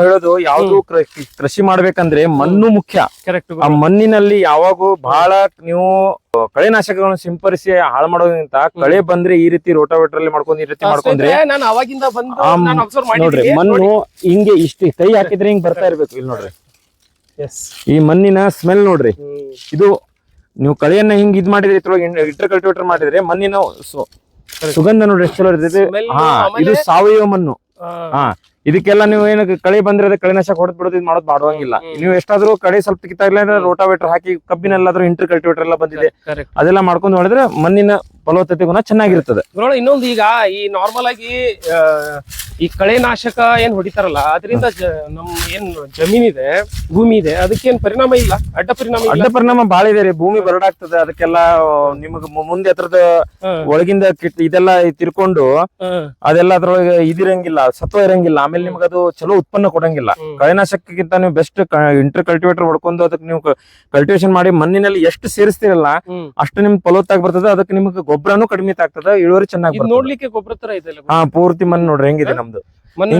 ಹೇಳೋದು ಯಾವ್ದು ಕೃಷಿ ಮಾಡ್ಬೇಕಂದ್ರೆ ಮಣ್ಣು ಮುಖ್ಯ. ಕರೆಕ್ಟ್. ಆ ಮಣ್ಣಿನಲ್ಲಿ ಯಾವಾಗೂ ಬಹಳ ನೀವು ಕಳೆನಾಶಕಗಳನ್ನು ಸಿಂಪರಿಸಿ ಹಾಳು ಮಾಡೋದ್ರಿಂದ ಕಳೆ ಬಂದ್ರೆ ಈ ರೀತಿ ರೋಟಾವೇಟರ್ ಅಲ್ಲಿ ಮಾಡ್ಕೊಂಡು ಈ ರೀತಿ ಮಾಡ್ಕೊಂಡ್ರೆ ನಾನು ಅವಾಗಿಂದ ಬಂದು ನೋಡ್ರಿ ಮಣ್ಣು ಹಿಂಗೆ ಇಷ್ಟು ಕೈ ಹಾಕಿದ್ರೆ ಹಿಂಗ್ ಬರ್ತಾ ಇರ್ಬೇಕು. ಇಲ್ಲಿ ನೋಡ್ರಿ ಈ ಮಣ್ಣಿನ ಸ್ಮೆಲ್ ನೋಡ್ರಿ. ಇದು ನೀವು ಕಳೆಯನ್ನ ಹಿಂಗ್ ಇದ್ ಮಾಡಿದ್ರೆ ಇದ್ರೊಳಗೆ ಇಂಟರ್ ಕಲ್ಟಿವೇಟರ್ ಮಾಡಿದ್ರೆ ಮಣ್ಣಿನ ಸುಗಂಧ ನೋಡ್ರಿ ಎಷ್ಟು ಚಲೋ ಇರ್ತೈತಿ. ಹಾ, ಇದು ಸಾವಯವ ಮಣ್ಣು. ಹಾ, ಇದಕ್ಕೆಲ್ಲ ನೀವು ಏನು ಕಳೆ ಬಂದ್ರೆ ಅದೇ ಕಳೆನಾಶಕ ಹೊಡೆದ್ ಬಿಡೋದು ಇದು ಮಾಡೋದು ಮಾಡುವಂಗಿಲ್ಲ. ನೀವು ಎಷ್ಟಾದ್ರೂ ಕಳೆ ಸ್ವಲ್ಪ ಕಿತ್ತಾಗ್ಲ ರೋಟಾವೇಟರ್ ಹಾಕಿ ಕಬ್ಬಿನೆಲ್ಲಾದ್ರೂ ಇಂಟರ್ ಕಲ್ಟಿವೇಟರ್ ಎಲ್ಲ ಬಂದಿದೆ ಅದೆಲ್ಲ ಮಾಡ್ಕೊಂಡು ನೋಡಿದ್ರೆ ಮಣ್ಣಿನ ಫಲವತ್ತತೆ ಗುಣ ಚೆನ್ನಾಗಿರ್ತದೆ. ಇನ್ನೊಂದು ಈಗ ಈ ನಾರ್ಮಲ್ ಆಗಿ ಈ ಕಳೆನಾಶಕ ಏನ್ ಹೊಡಿತಾರಲ್ಲ ಅದರಿಂದ ನಮ್ ಏನ್ ಜಮೀನಿದೆ ಭೂಮಿ ಇದೆ ಅದಕ್ಕೇನ್ ಪರಿಣಾಮ ಇಲ್ಲ? ಅಡ್ಡ ಪರಿಣಾಮ ಬಾಳ ಇದೆ ರೀ. ಭೂಮಿ ಬರಡಾಗ್ತದೆ. ಅದಕ್ಕೆಲ್ಲ ನಿಮಗ್ ಮುಂದೆ ಅದ್ರದ ಒಳಗಿಂದ ಇದೆಲ್ಲ ತಿರ್ಕೊಂಡು ಅದೆಲ್ಲ ಅದ್ರೊಳಗೆ ಇದಿರಂಗಿಲ್ಲ, ಸತ್ವ ಇರಂಗಿಲ್ಲ. ಆಮೇಲೆ ನಿಮ್ಗೆ ಅದು ಚಲೋ ಉತ್ಪನ್ನ ಕೊಡಂಗಿಲ್ಲ. ಕಳೆನಾಶಕಕ್ಕಿಂತ ನೀವು ಬೆಸ್ಟ್ ಇಂಟರ್ ಕಲ್ಟಿವೇಟರ್ ಹೊಡ್ಕೊಂಡು ಅದಕ್ಕೆ ನೀವು ಕಲ್ಟಿವೇಶನ್ ಮಾಡಿ ಮಣ್ಣಿನಲ್ಲಿ ಎಷ್ಟು ಸೇರಿಸ್ತಿರಲ್ಲ ಅಷ್ಟು ನಿಮ್ಗೆ ಫಲವತ್ತಾಗಿ ಬರ್ತದೆ. ಅದಕ್ಕೆ ನಿಮ್ಗೆ ಗೊಬ್ಬರನು ಕಡಿಮೆ ಆಗ್ತದೆ, ಇಳುವರಿ ಚೆನ್ನಾಗಿ ನೋಡ್ಲಿಕ್ಕೆ ಗೊಬ್ಬರ ತರ ಇದೆ. ಹಾ, ಪೂರ್ತಿ ಮಣ್ಣು ನೋಡ್ರಿ ಹೆಂಗಿದೆ ನಮ್ದು.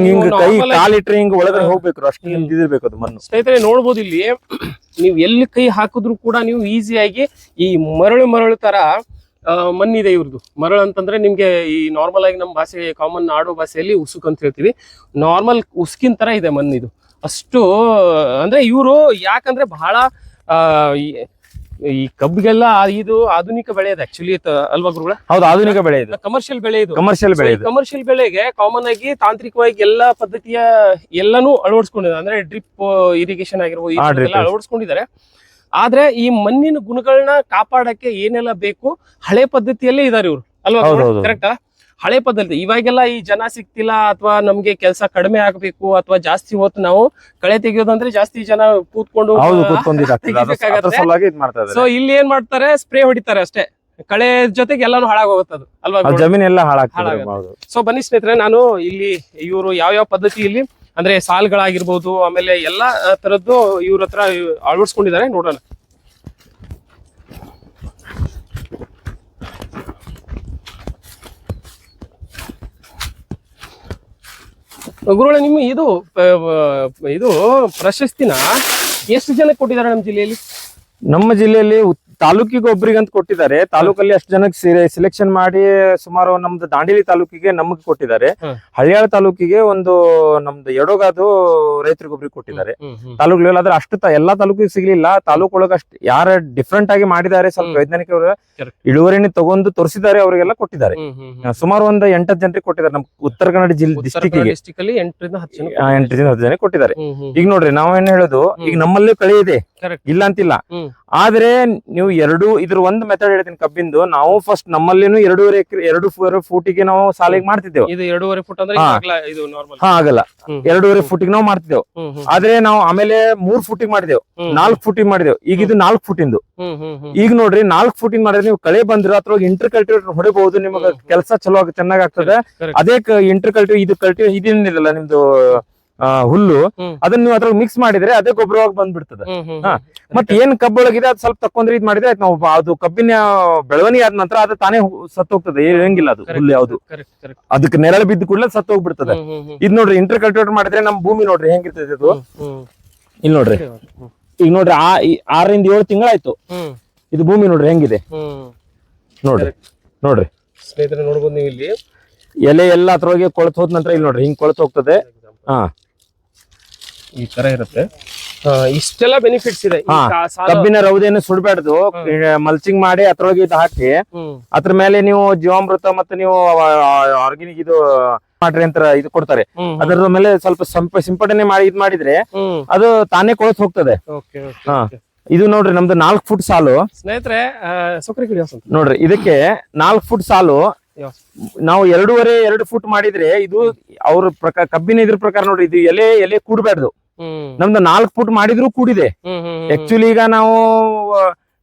ಹಿಂಗ ಕೈ ಕಾಲಿಟ್ರೆ ಹಿಂಗ ಒಳಗಡೆ ಹೋಗ್ಬೇಕು, ಅಷ್ಟು ಇದಿರ್ಬೇಕು ಅದು ಮಣ್ಣು. ಸ್ನೇಹಿತರೆ ನೋಡ್ಬೋದು ಇಲ್ಲಿ ನೀವು ಎಲ್ಲಿ ಕೈ ಹಾಕಿದ್ರು ಕೂಡ ನೀವು ಈಸಿಯಾಗಿ ಈ ಮರಳು ತರ ಮಣ್ಣಿದೆ ಇವ್ರದ್ದು. ಮರಳು ಅಂತಂದ್ರೆ ನಿಮ್ಗೆ ಈ ನಾರ್ಮಲ್ ಆಗಿ ನಮ್ಮ ಭಾಷೆ ಕಾಮನ್ ಆಡೋ ಭಾಷೆಯಲ್ಲಿ ಉಸುಕ್ ಅಂತ ಹೇಳ್ತೀವಿ. ನಾರ್ಮಲ್ ಉಸ್ಕಿನ ತರ ಇದೆ ಮಣ್ಣು ಇದು. ಅಷ್ಟು ಅಂದ್ರೆ ಇವರು ಯಾಕಂದ್ರೆ ಬಹಳ ಈ ಕಬ್ಬಿಗೆಲ್ಲ ಇದು ಆಧುನಿಕ ಬೆಳೆ ಇದೆ ಆಕ್ಚುಲಿ ಅಲ್ವಾ ಗುರುಗಳ? ಹೌದು, ಆಧುನಿಕ ಬೆಳೆ ಇದು. ಕಮರ್ಷಿಯಲ್ ಬೆಳೆ ಇದು. ಕಮರ್ಷಿಯಲ್ ಬೆಳೆಗೆ ಕಾಮನ್ ಆಗಿ ತಾಂತ್ರಿಕವಾಗಿ ಎಲ್ಲಾ ಪದ್ಧತಿಯ ಎಲ್ಲಾನು ಅಳವಡಿಸ್ಕೊಂಡಿದ್ದಾರೆ. ಅಂದ್ರೆ ಡ್ರಿಪ್ ಇರಿಗೇಷನ್ ಆಗಿರ್ಬೋದು ಎಲ್ಲ ಅಳವಡಿಸ್ಕೊಂಡಿದ್ದಾರೆ. ಆದ್ರೆ ಈ ಮಣ್ಣಿನ ಗುಣಗಳನ್ನ ಕಾಪಾಡಕ್ಕೆ ಏನೆಲ್ಲ ಬೇಕು ಹಳೆ ಪದ್ಧತಿಯಲ್ಲೇ ಇದಾರೆ ಇವ್ರು ಅಲ್ವಾ? ಕರೆಕ್ಟಾ? ಹಳೆ ಪದ್ಧತಿ. ಇವಾಗೆಲ್ಲ ಈ ಜನ ಸಿಕ್ತಿಲ್ಲ ಅಥವಾ ನಮ್ಗೆ ಕೆಲಸ ಕಡಿಮೆ ಆಗ್ಬೇಕು ಅಥವಾ ಜಾಸ್ತಿ ಹೊತ್ತು ನಾವು ಕಳೆ ತೆಗಿಯೋದಂದ್ರೆ ಜಾಸ್ತಿ ಜನ ಕೂತ್ಕೊಂಡು ಸೊ ಇಲ್ಲಿ ಏನ್ ಮಾಡ್ತಾರೆ, ಸ್ಪ್ರೇ ಹೊಡಿತಾರೆ ಅಷ್ಟೇ. ಕಳೆ ಜೊತೆಗೆ ಎಲ್ಲಾನು ಹಾಳಾಗೋಗುತ್ತದು ಅಲ್ವಾ? ಜಮೀನೆಲ್ಲ ಸೊ ಬನ್ನಿ ಸ್ನೇಹಿತರೆ, ನಾನು ಇಲ್ಲಿ ಇವರು ಯಾವ ಪದ್ಧತಿ ಇಲ್ಲಿ ಅಂದ್ರೆ ಸಾಲ್ಗಳಾಗಿರ್ಬೋದು ಆಮೇಲೆ ಎಲ್ಲಾ ತರದ್ದು ಇವ್ರ ಹತ್ರ ಅಳವಡಿಸ್ಕೊಂಡಿದ್ದಾರೆ, ನೋಡೋಣ. ಗುರುಗಳೇ, ನಿಮ್ಮ ಇದು ಪ್ರಶಸ್ತಿನ ಎಷ್ಟು ಜನಕ್ಕೆ ಕೊಟ್ಟಿದ್ದಾರೆ ನಮ್ಮ ಜಿಲ್ಲೆಯಲ್ಲಿ? ನಮ್ಮ ಜಿಲ್ಲೆಯಲ್ಲಿ ತಾಲೂಕಿಗೆ ಒಬ್ರಿಗಂತ ಕೊಟ್ಟಿದ್ದಾರೆ. ತಾಲೂಕಲ್ಲಿ ಅಷ್ಟು ಜನಕ್ಕೆ ಸೆಲೆಕ್ಷನ್ ಮಾಡಿ ಸುಮಾರು ನಮ್ದು ದಾಂಡೇಲಿ ತಾಲೂಕಿಗೆ ನಮಗೆ ಕೊಟ್ಟಿದ್ದಾರೆ. ಹಳ್ಯಾಳ ತಾಲೂಕಿಗೆ ಒಂದು ನಮ್ದು ಎಡೋಗಾದು ರೈತರಿಗೊಬ್ರಿಗೆ ಕೊಟ್ಟಿದ್ದಾರೆ. ತಾಲೂಕು ಆದ್ರೆ ಅಷ್ಟು ಎಲ್ಲಾ ತಾಲೂಕಿಗೆ ಸಿಗ್ಲಿಲ್ಲ. ತಾಲೂಕು ಒಳಗ ಅಷ್ಟು ಯಾರ ಡಿಫ್ರೆಂಟ್ ಆಗಿ ಮಾಡಿದ್ದಾರೆ, ಸ್ವಲ್ಪ ವೈಜ್ಞಾನಿಕ ಇಳುವರಿನ ತಗೊಂಡು ತೋರಿಸಿದ್ದಾರೆ, ಅವರಿಗೆಲ್ಲ ಕೊಟ್ಟಿದ್ದಾರೆ. ಸುಮಾರು ಒಂದು 8 ಜನರಿಗೆ ಕೊಟ್ಟಿದ್ದಾರೆ. ನಮ್ ಉತ್ತರ ಕನ್ನಡ ಡಿಸ್ಟಿಕ್ 8 ಜನ ಕೊಟ್ಟಿದ್ದಾರೆ. ಈಗ ನೋಡ್ರಿ ನಾವೇನ್ ಹೇಳೋದು, ಈಗ ನಮ್ಮಲ್ಲಿ ಕಳೆ ಇದೆ ಇಲ್ಲ ಅಂತಿಲ್ಲ. ಆದ್ರೆ ನೀವು ಇದ್ರ ಒಂದು ಮೆಥಡ್ ಹೇಳ್ತೀನಿ ಕಬ್ಬಿಂದು. ನಾವು ಫಸ್ಟ್ ನಮ್ಮಲ್ಲಿನೂ 2.5 ಫೂಟಿಗೆ ನಾವು ಸಾಲಿಗೆ ಮಾಡ್ತಿದ್ದೇವೆ. ಆಗಲ್ಲ, 2.5 ಫೂಟಿಗೆ ನಾವು ಮಾಡ್ತಿದ್ದೇವೆ. ಆದ್ರೆ ನಾವು ಆಮೇಲೆ 3 ಫೂಟಿಗೆ ಮಾಡಿದೆವು, 4 ಫೂಟಿಗೆ ಮಾಡಿದೆವು. ಈಗ ಇದು 4 ಫೂಟಿಂದು. ಈಗ ನೋಡ್ರಿ 4 ಫೂಟಿಂಗ್ ಮಾಡಿದ್ರೆ ನೀವು ಕಳೆ ಬಂದ್ರೆ ಅಥವಾ ಇಂಟರ್ ಕಲ್ಟಿವೇಟರ್ ಹೊಡಿಬಹುದು. ನಿಮಗೆ ಕೆಲಸ ಚಲೋ ಚೆನ್ನಾಗ್ ಆಗ್ತದೆ. ಅದೇ ಇಂಟರ್ ಕಲ್ಟಿವೇಟರ್ ಇದೇನಿಲ್ಲ ನಿಮ್ದು ಹುಲ್ಲು, ಅದನ್ನ ನೀವು ಅದ್ರಲ್ಲಿ ಮಿಕ್ಸ್ ಮಾಡಿದ್ರೆ ಅದೇ ಗೊಬ್ಬರವಾಗಿ ಬಂದ್ಬಿಡ್ತದೆ. ಮತ್ತೆ ಏನ್ ಕಬ್ಬೊಳಗಿದೆ ಅದು ಸ್ವಲ್ಪ ತಕೊಂಡ್ರೆ ಇದ್ ಮಾಡಿದ್ರೆ ನಾವು ಅದು ಕಬ್ಬಿನ ಬೆಳವಣಿಗೆ ಆದ ನಂತರ ಅದು ತಾನೇ ಸತ್ತು ಹೋಗ್ತದೆ. ಇರಂಗಿಲ್ಲ ಅದು ಹುಲ್ಲು ಯಾವ್ದು, ಅದಕ್ಕೆ ನೆರಳು ಬಿದ್ದು ಕೂಡಲೇ ಸತ್ತು ಹೋಗ್ಬಿಡ್ತದೆ. ಇದ್ ನೋಡ್ರಿ ಇಂಟರ್ ಕಲ್ಟಿವೇಟರ್ ಮಾಡಿದ್ರೆ ನಮ್ ಭೂಮಿ ನೋಡ್ರಿ ಹೆಂಗಿರ್ತದೆ ಇದು. ಇಲ್ಲಿ ನೋಡ್ರಿ, ಈಗ ನೋಡ್ರಿ 6 ರಿಂದ 7 ತಿಂಗಳಾಯ್ತು. ಇದು ಭೂಮಿ ನೋಡ್ರಿ ಹೆಂಗಿದೆ ನೋಡ್ರಿ ಸ್ನೇಹಿತರೆ. ನೋಡ್ಬೋದು ನೀವು ಇಲ್ಲಿ ಎಲೆ ಎಲ್ಲ ಅದ್ರೊಳಗೆ ಕೊಳತ್ ಹೋದ ನಂತರ ಇಲ್ಲಿ ನೋಡ್ರಿ ಹಿಂಗ್ ಕೊಳತ್ ಹೋಗ್ತದೆ. ಈ ತರ ಇರುತ್ತೆ. ಇಷ್ಟೆಲ್ಲ ಬೆನಿಫಿಟ್ಸ್ ಇದೆ. ಕಬ್ಬಿನ ರೌದೆಯನ್ನು ಸುಡಬಾರ್ದು, ಮಲ್ಚಿಂಗ್ ಮಾಡಿ ಅದ್ರೊಳಗೆ ಇದು ಹಾಕಿ ಅದ್ರ ಮೇಲೆ ನೀವು ಜೀವಾಮೃತ ಮತ್ತೆ ನೀವು ಆರ್ಗ್ಯಾನಿಕ್ ಇದು ಮಾಡ್ರಿ ಅಂತ ಇದು ಕೊಡ್ತಾರೆ. ಅದರ ಮೇಲೆ ಸ್ವಲ್ಪ ಸಿಂಪಡಣೆ ಮಾಡಿ ಇದ್ ಮಾಡಿದ್ರೆ ಅದು ತಾನೇ ಕೊಳತ್ ಹೋಗ್ತದೆ. ಇದು ನೋಡ್ರಿ ನಮ್ದು 4 ಫುಟ್ ಸಾಲು ಸ್ನೇಹಿತರೆ. ನೋಡ್ರಿ ಇದಕ್ಕೆ 4 ಫುಟ್ ಸಾಲು ನಾವು 2.5 ಫುಟ್ ಮಾಡಿದ್ರೆ ಇದು ಅವ್ರ ಪ್ರಕಾರ ಕಬ್ಬಿನ ಇದ್ರ ಪ್ರಕಾರ ನೋಡ್ರಿ ಇದು ಎಲೆ ಕೂಡಬಾರ್ದು. ನಮ್ದು 4 ಫುಟ್ ಮಾಡಿದ್ರು ಕೂಡಿದೆ. ಆಕ್ಚುಲಿ ಈಗ ನಾವು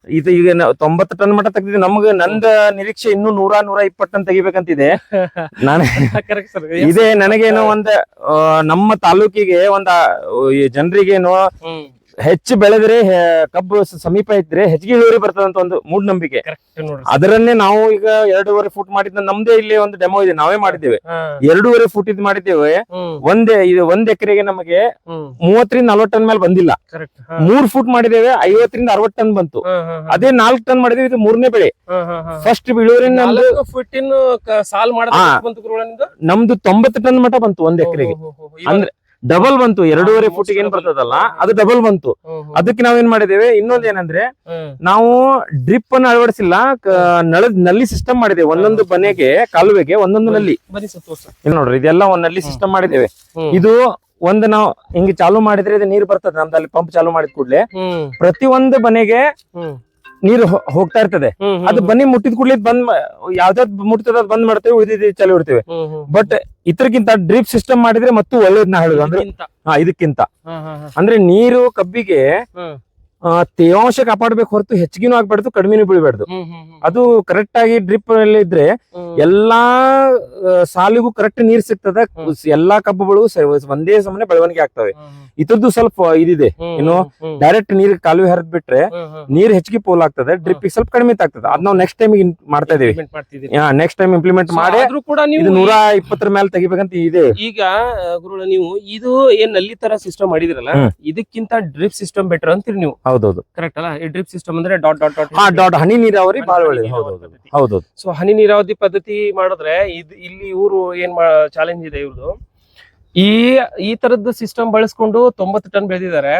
ಇದು ಈಗ 90 ಟನ್ ಮಟ್ಟ ತೆಗ್ದಿದ್ವಿ. ನಮ್ಗೆ ನಂದ ನಿರೀಕ್ಷೆ ಇನ್ನೂ 100-120 ಟನ್ ತೆಗಿಬೇಕಂತಿದೆ. ಇದೇ ನನಗೇನೋ ನಮ್ಮ ತಾಲೂಕಿಗೆ ಜನರಿಗೇನೋ ಹೆಚ್ಚು ಬೆಳೆದ್ರೆ ಕಬ್ಬು ಸಮೀಪ ಇದ್ರೆ ಹೆಚ್ಚಿಗೆ ಇಳುವರಿ ಬರ್ತದಂತ ಒಂದು ಮೂಢನಂಬಿಕೆ. ಕರೆಕ್ಟ್ ನೋಡ್ರಿ. ಅದರನ್ನೇ ನಾವು ಈಗ 2.5 ಫುಟ್ ಮಾಡಿದ್ದ ನಮ್ದೇ ಇಲ್ಲಿ ಒಂದು ಡೆಮೋ ಇದೆ, ನಾವೇ ಮಾಡಿದ್ದೇವೆ. 2.5 ಫುಟ್ ಇದು ಮಾಡಿದ್ದೇವೆ. ಒಂದ್ ಎಕರೆಗೆ ನಮಗೆ 30-40 ಟನ್ ಮೇಲೆ ಬಂದಿಲ್ಲ. 3 ಫುಟ್ ಮಾಡಿದ್ದೇವೆ, 50-60 ಟನ್ ಬಂತು. ಅದೇ 4 ಟನ್ ಮಾಡಿದೇವೆ, ಇದು 3ನೇ ಬೆಳೆ. ಫಸ್ಟ್ ಇಳುವರಿ ಸಾಲ್ ನಮ್ದು 90 ಟನ್ ಮಟ ಬಂತು ಒಂದ್ ಎಕರೆಗೆ. ಅಂದ್ರೆ ಡಬಲ್ ಬಂತು. 2.5 ಫುಟ್ ಏನ್ ಬರ್ತದಲ್ಲ ಅದು ಡಬಲ್ ಬಂತು. ಅದಕ್ಕೆ ನಾವೇನ್ ಮಾಡಿದ್ದೇವೆ, ಇನ್ನೊಂದ್ ಏನಂದ್ರೆ ನಾವು ಡ್ರಿಪ್ ಅನ್ನು ಅಳವಡಿಸಿಲ್ಲ, ನಲ್ಲಿ ಸಿಸ್ಟಮ್ ಮಾಡಿದ್ದೇವೆ. ಒಂದೊಂದು ಮನೆಗೆ ಕಾಲುವೆಗೆ ಒಂದೊಂದು ನಲ್ಲಿ. ನೋಡ್ರಿ ಇದೆಲ್ಲ ಒಂದ್ ನಲ್ಲಿ ಸಿಸ್ಟಮ್ ಮಾಡಿದ್ದೇವೆ. ಇದು ಒಂದು ನಾವು ಹಿಂಗೆ ಚಾಲು ಮಾಡಿದ್ರೆ ಇದು ನೀರು ಬರ್ತದೆ. ನಮ್ದಲ್ಲಿ ಪಂಪ್ ಚಾಲು ಮಾಡಿದ ಕೂಡ್ಲೆ ಪ್ರತಿ ಒಂದು ಮನೆಗೆ ನೀರು ಹೋಗ್ತಾ ಇರ್ತದೆ. ಅದು ಬನ್ನಿ ಮುಟ್ಟಿದ ಕೂಡಲೇ ಬಂದ್ ಯಾವ್ದಾದ್ ಮುಟ್ತದ ಅದ್ ಬಂದ್ ಮಾಡ್ತೇವೆ, ಉಳಿದಿದ್ದು ಚಾಲು ಇಡ್ತೇವೆ. ಬಟ್ ಇದ್ರಕ್ಕಿಂತ ಡ್ರಿಪ್ ಸಿಸ್ಟಮ್ ಮಾಡಿದ್ರೆ ಮತ್ತು ಒಳ್ಳೇದ್ ನಾ ಹೇಳುದು ಅಂದ್ರೆ ಇದಕ್ಕಿಂತ ಅಂದ್ರೆ ನೀರು ಕಬ್ಬಿಗೆ ತೇವಾಂಶ ಕಾಪಾಡ್ಬೇಕು ಹೊರತು ಹೆಚ್ಚಿಗೆನೂ ಆಗ್ಬಾರ್ದು, ಕಡಿಮೆನೂ ಬೀಳ್ಬಾರ್ದು. ಅದು ಕರೆಕ್ಟ್ ಆಗಿ ಡ್ರಿಪ್ ಅಲ್ಲಿ ಇದ್ರೆ ಎಲ್ಲಾ ಸಾಲಿಗೂ ಕರೆಕ್ಟ್ ನೀರ್ ಸಿಗ್ತದೆ. ಎಲ್ಲಾ ಕಬ್ಬುಗಳು ಒಂದೇ ಸಮನೆ ಬೆಳವಣಿಗೆ ಆಗ್ತವೆ. ಇದ್ರದ್ದು ಸ್ವಲ್ಪ ಇದಿದೆ, ಇನ್ನು ಡೈರೆಕ್ಟ್ ನೀರ್ ಕಾಲುವೆ ಹರಿದ್ ಬಿಟ್ರೆ ನೀರ್ ಹೆಚ್ಚಿಗೆ ಪೋಲ್ ಆಗ್ತದೆ, ಡ್ರಿಪ್ ಸ್ವಲ್ಪ ಕಡಿಮೆ ಆಗ್ತದೆ. ಅದ್ ನಾವು ನೆಕ್ಸ್ಟ್ ಟೈಮ್ ಮಾಡ್ತಾ ಇದೀವಿ. ನೆಕ್ಸ್ಟ್ ಟೈಮ್ ಇಂಪ್ಲಿಮೆಂಟ್ ಮಾಡಿ 120 ಮೇಲೆ ತೆಗಿಬೇಕಂತ ಇದೆ. ಈಗ ಗುರುಗಳ ನೀವು ಇದು ಏನ್ ನಲ್ಲಿ ತರ ಸಿಸ್ಟಮ್ ಮಾಡಿದ್ರಲ್ಲ, ಇದಕ್ಕಿಂತ ಡ್ರಿಪ್ ಸಿಸ್ಟಮ್ ಬೆಟರ್ ಅಂತೀರಿ ನೀವು? ಹೌದೌದು, ಕರೆಕ್ಟ್ ಅಲ್ಲ? ಈ ಡ್ರಿಪ್ ಸಿಸ್ಟಮ್ ಅಂದ್ರೆ ಡಾಟ್ ಡಾಟ್ ಡಾಟ್ ಡಾಟ್ ಹನಿ ನೀರಾವರಿ ಬಹಳ ಒಳ್ಳೇದು. ಹೌದೌದು. ಸೊ ಹನಿ ನೀರಾವರಿ ಪದ್ಧತಿ ಮಾಡಿದ್ರೆ ಇಲ್ಲಿ ಇವರು ಏನ್ ಚಾಲೆಂಜ್ ಇದೆ ಇವ್ರದ್ದು, ಈ ತರದ್ದು ಸಿಸ್ಟಮ್ ಬಳಸ್ಕೊಂಡು 90 ಟನ್ ಬೆಳೆದಿದ್ದಾರೆ.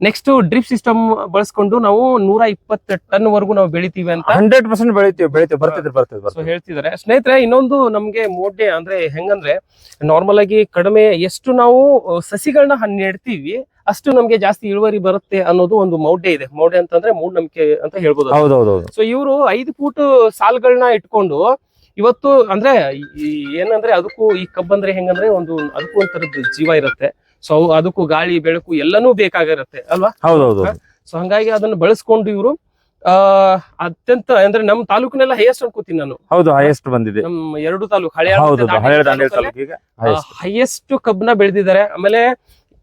ನೆಕ್ಸ್ಟ್ ಡ್ರಿಪ್ ಸಿಸ್ಟಮ್ ಬಳಸ್ಕೊಂಡು ನಾವು 120 ಟನ್ ವರೆಗೂ ನಾವು ಬೆಳಿತೀವಿ ಅಂತ 100% ಬೆಳಿತೀವಿ ಬರ್ತದೆ ಹೇಳ್ತಿದ್ದಾರೆ. ಸ್ನೇಹಿತರೆ, ಇನ್ನೊಂದು ನಮ್ಗೆ ಮೋಡೆ ಅಂದ್ರೆ ಹೆಂಗಂದ್ರೆ, ನಾರ್ಮಲ್ ಆಗಿ ಕಡಿಮೆ ಎಷ್ಟು ನಾವು ಸಸಿಗಳನ್ನ ನೆಡ್ತೀವಿ ಅಷ್ಟು ನಮ್ಗೆ ಜಾಸ್ತಿ ಇಳುವರಿ ಬರುತ್ತೆ ಅನ್ನೋದು ಒಂದು ಮೌಢ್ಯ ಇದೆ. ಮೌಢ್ಯ ಅಂತಂದ್ರೆ ಮೂಢನಂಬಿಕೆ ಅಂತ ಹೇಳ್ಬೋದು. ಹೌದೌದು. ಸೊ ಇವರು 5 ಫೂಟ್ ಸಾಲ್ಗಳನ್ನ ಇಟ್ಕೊಂಡು ಇವತ್ತು ಅಂದ್ರೆ ಏನಂದ್ರೆ ಅದಕ್ಕೂ ಈ ಕಬ್ಬಂದ್ರೆ ಹೆಂಗಂದ್ರೆ ಅದಕ್ಕೂ ಒಂಥರದ್ದು ಜೀವ ಇರುತ್ತೆ. ಸೊ ಅದಕ್ಕೂ ಗಾಳಿ ಬೆಳಕು ಎಲ್ಲನೂ ಬೇಕಾಗಿರುತ್ತೆ ಅಲ್ವಾ? ಹೌದೌದು. ಸೊ ಹಂಗಾಗಿ ಅದನ್ನ ಬಳಸ್ಕೊಂಡು ಇವರು ಅತ್ಯಂತ ಅಂದ್ರೆ ನಮ್ಮ ತಾಲೂಕಿನೆಲ್ಲ ಹೈಯೆಸ್ಟ್ ಅನ್ಕೋತೀನಿ ನಾನು. ಹೌದು, ಹೈಯೆಸ್ಟ್ ಬಂದಿದೆ ನಮ್ಮ 2 ತಾಲೂಕು ಹೈಯೆಸ್ಟ್ ಕಬ್ಬನ್ನ ಬೆಳೆದಿದ್ದಾರೆ. ಆಮೇಲೆ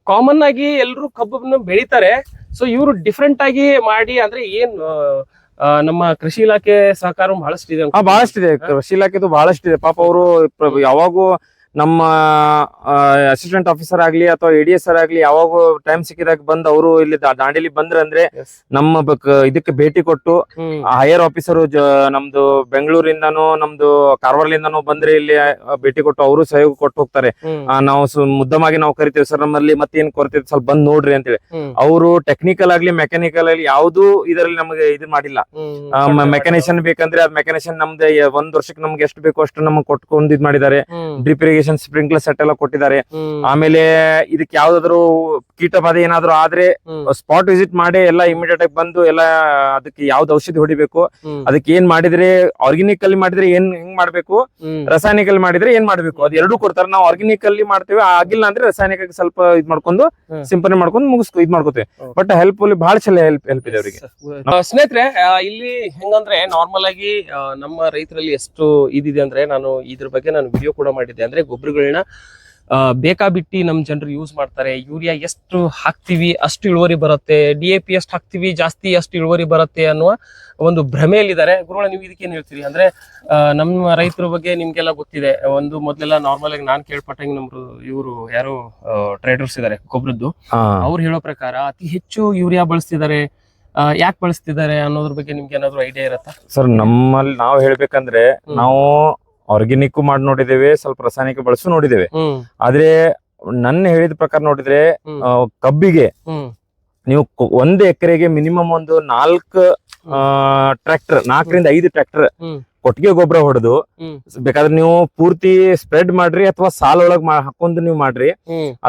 ಕಾಮನ್ ಆಗಿ ಎಲ್ರು ಕಬ್ಬನ್ನ ಬೆಳಿತಾರೆ. ಸೊ ಇವರು ಡಿಫ್ರೆಂಟ್ ಆಗಿ ಮಾಡಿ ಅಂದ್ರೆ ನಮ್ಮ ಕೃಷಿ ಇಲಾಖೆ ಸಹಕಾರ ಬಹಳಷ್ಟಿದೆ. ಬಹಳಷ್ಟಿದೆ, ಕೃಷಿ ಇಲಾಖೆದು ಬಹಳಷ್ಟಿದೆ. ಪಾಪ ಅವರು ಯಾವಾಗೂ ನಮ್ಮ ಅಸಿಸ್ಟೆಂಟ್ ಆಫೀಸರ್ ಆಗ್ಲಿ ಅಥವಾ ADSR ಆಗ್ಲಿ ಯಾವಾಗ ಟೈಮ್ ಸಿಕ್ಕಿದಾಗ ಬಂದ್ ಅವರು ಇಲ್ಲಿ ದಾಂಡೇಲಿ ಬಂದ್ರ ಅಂದ್ರೆ ನಮ್ಮ ಇದಕ್ಕೆ ಭೇಟಿ ಕೊಟ್ಟು ಹೈಯರ್ ಆಫೀಸರ್ ನಮ್ದು ಬೆಂಗಳೂರಿಂದಾನು ನಮ್ದು ಕಾರವಾರಲಿಂದಾನು ಬಂದ್ರೆ ಇಲ್ಲಿ ಭೇಟಿ ಕೊಟ್ಟು ಅವರು ಸಹಯೋಗ ಕೊಟ್ಟು ಹೋಗ್ತಾರೆ. ನಾವು ಮುದ್ದಮಾಗಿ ನಾವು ಕರಿತೇವೆ, ಸರ್ ನಮ್ಮಲ್ಲಿ ಮತ್ತೇನ್ ಕೊರತೆ ಸ್ವಲ್ಪ ಬಂದ್ ನೋಡ್ರಿ ಅಂತೇಳಿ. ಅವರು ಟೆಕ್ನಿಕಲ್ ಆಗ್ಲಿ ಮೆಕ್ಯಾನಿಕಲ್ ಆಗ್ಲಿ ಯಾವ್ದು ಇದರಲ್ಲಿ ನಮಗೆ ಇದು ಮಾಡಿಲ್ಲ. ಮೆಕ್ಯಾನಿಷಿಯನ್ ಬೇಕಂದ್ರೆ ಅದ್ ಮೆಕ್ಯಾನಿಷಿಯನ್ ನಮ್ದು 1 ವರ್ಷಕ್ಕೆ ನಮ್ಗೆ ಎಷ್ಟು ಬೇಕೋ ಅಷ್ಟು ನಮ್ಗೆ ಕೊಟ್ಕೊಂಡು ಇದ್ ಮಾಡಿದ್ದಾರೆ. ಡ್ರಿಪ್ ಇರಿಗೇಷನ್ ಸ್ಪ್ರಿಂಕ್ಲರ್ ಸೆಟ್ ಎಲ್ಲ ಕೊಟ್ಟಿದ್ದಾರೆ. ಆಮೇಲೆ ಇದಕ್ಕೆ ಯಾವ್ದಾದ್ರು ಕೀಟ ಬಾಧೆ ಏನಾದ್ರು ಆದ್ರೆ ಸ್ಪಾಟ್ ವಿಸಿಟ್ ಮಾಡಿ ಎಲ್ಲ ಇಮಿಡಿಯೇಟ್ ಆಗಿ ಬಂದು ಎಲ್ಲ ಅದಕ್ಕೆ ಯಾವ್ದು ಔಷಧಿ ಹೊಡಿಬೇಕು, ಅದಕ್ಕೆ ಏನ್ ಮಾಡಿದ್ರೆ ಆರ್ಗ್ಯಾನಿಕ್ ಅಲ್ಲಿ ಮಾಡಿದ್ರೆ ಹೆಂಗ್ ಮಾಡ್ಬೇಕು, ರಾಸಾಯನಿಕ ಅಲ್ಲಿ ಮಾಡಿದ್ರೆ ಏನ್ ಮಾಡ್ಬೇಕು, ಅದ್ ಎರಡೂ ಕೊಡ್ತಾರೆ. ನಾವು ಆರ್ಗ್ಯಾನಿಕ್ ಅಲ್ಲಿ ಮಾಡ್ತೇವೆ, ಆಗಿಲ್ಲ ಅಂದ್ರೆ ರಾಸಾಯನಿಕ ಸ್ವಲ್ಪ ಇದ್ ಮಾಡ್ಕೊಂಡು ಸಿಂಪಡಣೆ ಮಾಡ್ಕೊಂಡು ಮುಗಿಸ್ಕೊ ಇದ್ ಮಾಡ್ಕೋತೇವೆ. ಬಟ್ ಹೆಲ್ಪ್ಫುಲ್ ಬಹಳ ಚಲ ಹೆಲ್ಪ್ ಇದೆ ಅವರಿಗೆ. ಸ್ನೇಹಿತರೆ, ಇಲ್ಲಿ ಹೆಂಗಂದ್ರೆ ನಾರ್ಮಲ್ ಆಗಿ ನಮ್ಮ ರೈತರಲ್ಲಿ ಎಷ್ಟು ಇದಿದೆ ಅಂದ್ರೆ, ನಾನು ಇದ್ರ ಬಗ್ಗೆ ನಾನು ವಿಡಿಯೋ ಕೂಡ ಮಾಡಿದ್ದೆ. ಅಂದ್ರೆ ಗೊಬ್ಬರಗಳನ್ನ ಬೇಕಾಬಿಟ್ಟಿ ನಮ್ ಜನರು ಯೂಸ್ ಮಾಡ್ತಾರೆ. ಯೂರಿಯಾ ಎಷ್ಟು ಹಾಕ್ತಿವಿ ಅಷ್ಟು ಇಳುವರಿ ಬರುತ್ತೆ, DAP ಎಷ್ಟು ಹಾಕ್ತಿವಿ ಜಾಸ್ತಿ ಅಷ್ಟು ಇಳುವರಿ ಬರುತ್ತೆ ಅನ್ನುವ ಒಂದು ಭ್ರಮೆಯಲ್ಲಿದ್ದಾರೆ. ಗುರುಗಳ, ನೀವು ಇದಕ್ಕೇನ್ ಹೇಳ್ತೀರಿ? ಅಂದ್ರೆ ನಮ್ಮ ರೈತರ ಬಗ್ಗೆ ನಿಮ್ಗೆಲ್ಲ ಗೊತ್ತಿದೆ. ಮೊದ್ಲೆಲ್ಲ ನಾರ್ಮಲ್ ಆಗಿ ನಾನ್ ಕೇಳ್ಪಟ್ಟಂಗೆ ಇವರು ಯಾರು ಟ್ರೇಡರ್ಸ್ ಇದಾರೆ ಗೊಬ್ಬರದ್ದು, ಅವ್ರು ಹೇಳೋ ಪ್ರಕಾರ ಅತಿ ಹೆಚ್ಚು ಯೂರಿಯಾ ಬಳಸ್ತಿದ್ದಾರೆ. ಯಾಕೆ ಬಳಸ್ತಿದ್ದಾರೆ ಅನ್ನೋದ್ರ ಬಗ್ಗೆ ನಿಮ್ಗೆ ಏನಾದ್ರು ಐಡಿಯಾ ಇರತ್ತಾ? ಸರ್, ನಮ್ಮಲ್ಲಿ ನಾವು ಹೇಳ್ಬೇಕಂದ್ರೆ ನಾವು ಆರ್ಗ್ಯಾನಿಕ್ ಮಾಡಿ ನೋಡಿದ್ದೇವೆ, ಸ್ವಲ್ಪ ರಾಸಾಯನಿಕ ಬಳಸು ನೋಡಿದ್ದೇವೆ. ಆದ್ರೆ ನನ್ನ ಹೇಳಿದ ಪ್ರಕಾರ ನೋಡಿದ್ರೆ ಕಬ್ಬಿಗೆ ನೀವು 1 ಎಕರೆಗೆ ಮಿನಿಮಮ್ ಒಂದು 4 ಟ್ರ್ಯಾಕ್ಟರ್, 4ರಿಂದ 5 ಟ್ರ್ಯಾಕ್ಟರ್ ಕೊಟ್ಟಿಗೆ ಗೊಬ್ಬರ ಹೊಡೆದು ಬೇಕಾದ್ರೆ ನೀವು ಪೂರ್ತಿ ಸ್ಪ್ರೆಡ್ ಮಾಡ್ರಿ ಅಥವಾ ಸಾಲ್ ಒಳಗ್ ಹಾಕೊಂಡು ನೀವು ಮಾಡ್ರಿ.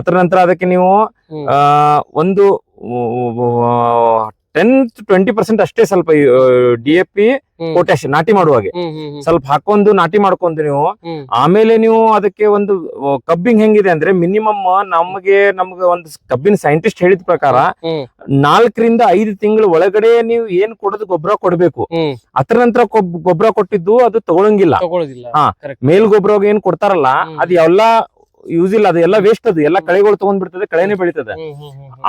ಅದರ ನಂತರ ಅದಕ್ಕೆ ನೀವು ಒಂದು 10-20% ಅಷ್ಟೇ ಸ್ವಲ್ಪ DAP ಪೊಟ್ಯಾಶ್ ನಾಟಿ ಮಾಡುವಾಗೆ ಸ್ವಲ್ಪ ಹಾಕೊಂಡು ನಾಟಿ ಮಾಡ್ಕೊಂಡು ನೀವು ಆಮೇಲೆ ನೀವು ಅದಕ್ಕೆ ಒಂದು ಕಬ್ಬಿಂಗ್ ಹೆಂಗಿದೆ ಅಂದ್ರೆ ಮಿನಿಮಮ್ ನಮ್ಗೆ ಒಂದು ಕಬ್ಬಿನ ಸೈಂಟಿಸ್ಟ್ ಹೇಳಿದ ಪ್ರಕಾರ 4ರಿಂದ 5 ತಿಂಗಳ ಒಳಗಡೆ ನೀವು ಏನ್ ಕೊಡೋದು ಗೊಬ್ಬರ ಕೊಡ್ಬೇಕು. ಅದರ ನಂತರ ಗೊಬ್ಬರ ಕೊಟ್ಟಿದ್ದು ಅದು ತಗೊಳಂಗಿಲ್ಲ. ಮೇಲ್ ಗೊಬ್ಬರ ಏನ್ ಕೊಡ್ತಾರಲ್ಲ ಅದು ಎಲ್ಲಾ ಯೂಸ್ ಇಲ್ಲ, ಅದು ಎಲ್ಲ ವೇಸ್ಟ್, ಅದು ಎಲ್ಲ ಕಳೆಗಳು ತಗೊಂಡ್ ಬಿಡ್ತದೆ, ಕಳೆನೆ ಬೆಳಿತದೆ.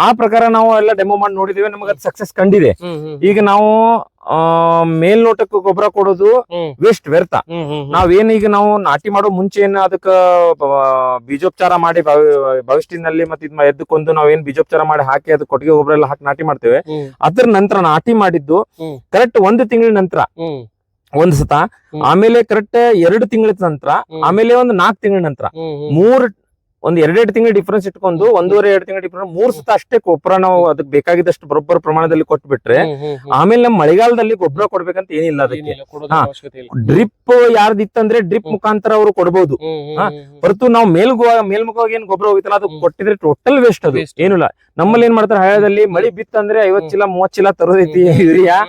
ಆ ಪ್ರಕಾರ ನಾವು ಎಲ್ಲ ಡೆಮೋ ಮಾಡಿ ನೋಡಿದಿವಿ, ನಮಗೆ ಅದು ಸಕ್ಸಸ್ ಕಂಡಿದೆ. ಈಗ ನಾವು ಮೇಲ್ನೋಟಕ್ಕೆ ಗೊಬ್ಬರ ಕೊಡೋದು ವೇಸ್ಟ್, ವ್ಯರ್ಥ. ನಾವೇನ್ ಈಗ ನಾವು ನಾಟಿ ಮಾಡೋ ಮುಂಚೆ ಏನ್ ಅದಕ್ಕ ಬೀಜೋಪಚಾರ ಮಾಡಿ ಭವಿಷ್ಯದಲ್ಲಿ ಮತ್ತೆ ಇದ್ ಎದ್ದಕ್ಕೊಂದು ನಾವೇನ್ ಬೀಜೋಪಚಾರ ಮಾಡಿ ಹಾಕಿ ಅದು ಕೊಟ್ಟಿಗೆ ಗೊಬ್ಬರ ಎಲ್ಲ ಹಾಕಿ ನಾಟಿ ಮಾಡ್ತೇವೆ. ಅದ್ರ ನಂತರ ನಾಟಿ ಮಾಡಿದ್ದು ಕರೆಕ್ಟ್ 1 ತಿಂಗಳ ನಂತರ ಒಂದ್ ಸತ, ಆಮೇಲೆ ಕರೆಕ್ಟ್ 2 ತಿಂಗಳ ನಂತರ, ಆಮೇಲೆ ಒಂದು 4 ತಿಂಗಳ ನಂತರ, ಒಂದ್ 2 ತಿಂಗಳ ಡಿಫ್ರೆನ್ಸ್ ಇಟ್ಕೊಂಡು 1.5-2 ತಿಂಗಳ ಡಿಫ್ರೆನ್ಸ್ 3 ಸತ ಅಷ್ಟೇ ಗೊಬ್ಬರ ನಾವು ಅದಕ್ಕೆ ಬೇಕಾಗಿದ್ದಷ್ಟು ಬರೋಬ್ಬರ ಪ್ರಮಾಣದಲ್ಲಿ ಕೊಟ್ಬಿಟ್ರೆ, ಆಮೇಲೆ ನಮ್ಮ ಮಳೆಗಾಲದಲ್ಲಿ ಗೊಬ್ಬರ ಕೊಡ್ಬೇಕಂತ ಏನಿಲ್ಲ ಅದಕ್ಕೆ. ಡ್ರಿಪ್ ಯಾರ್ದಿತ್ತಂದ್ರೆ ಡ್ರಿಪ್ ಮುಖಾಂತರ ಅವರು ಕೊಡ್ಬೋದು. ಹೊರತು ನಾವು ಮೇಲ್ಮುಖವಾಗಿ ಏನ್ ಗೊಬ್ಬರ ಹೋಗಿತ್ತಲ್ಲ ಅದು ಕೊಟ್ಟಿದ್ರೆ ಟೋಟಲ್ ವೇಸ್ಟ್, ಅದು ಏನಿಲ್ಲ. ನಮ್ಮಲ್ಲಿ ಏನ್ ಮಾಡ್ತಾರೆ, ಹಳ್ಳದಲ್ಲಿ ಮಳಿ ಬಿತ್ತಂದ್ರೆ 50 ಚೀಲ 30 ಚೀಲ ತರೋದೈತಿ ಯೂರಿಯಾ,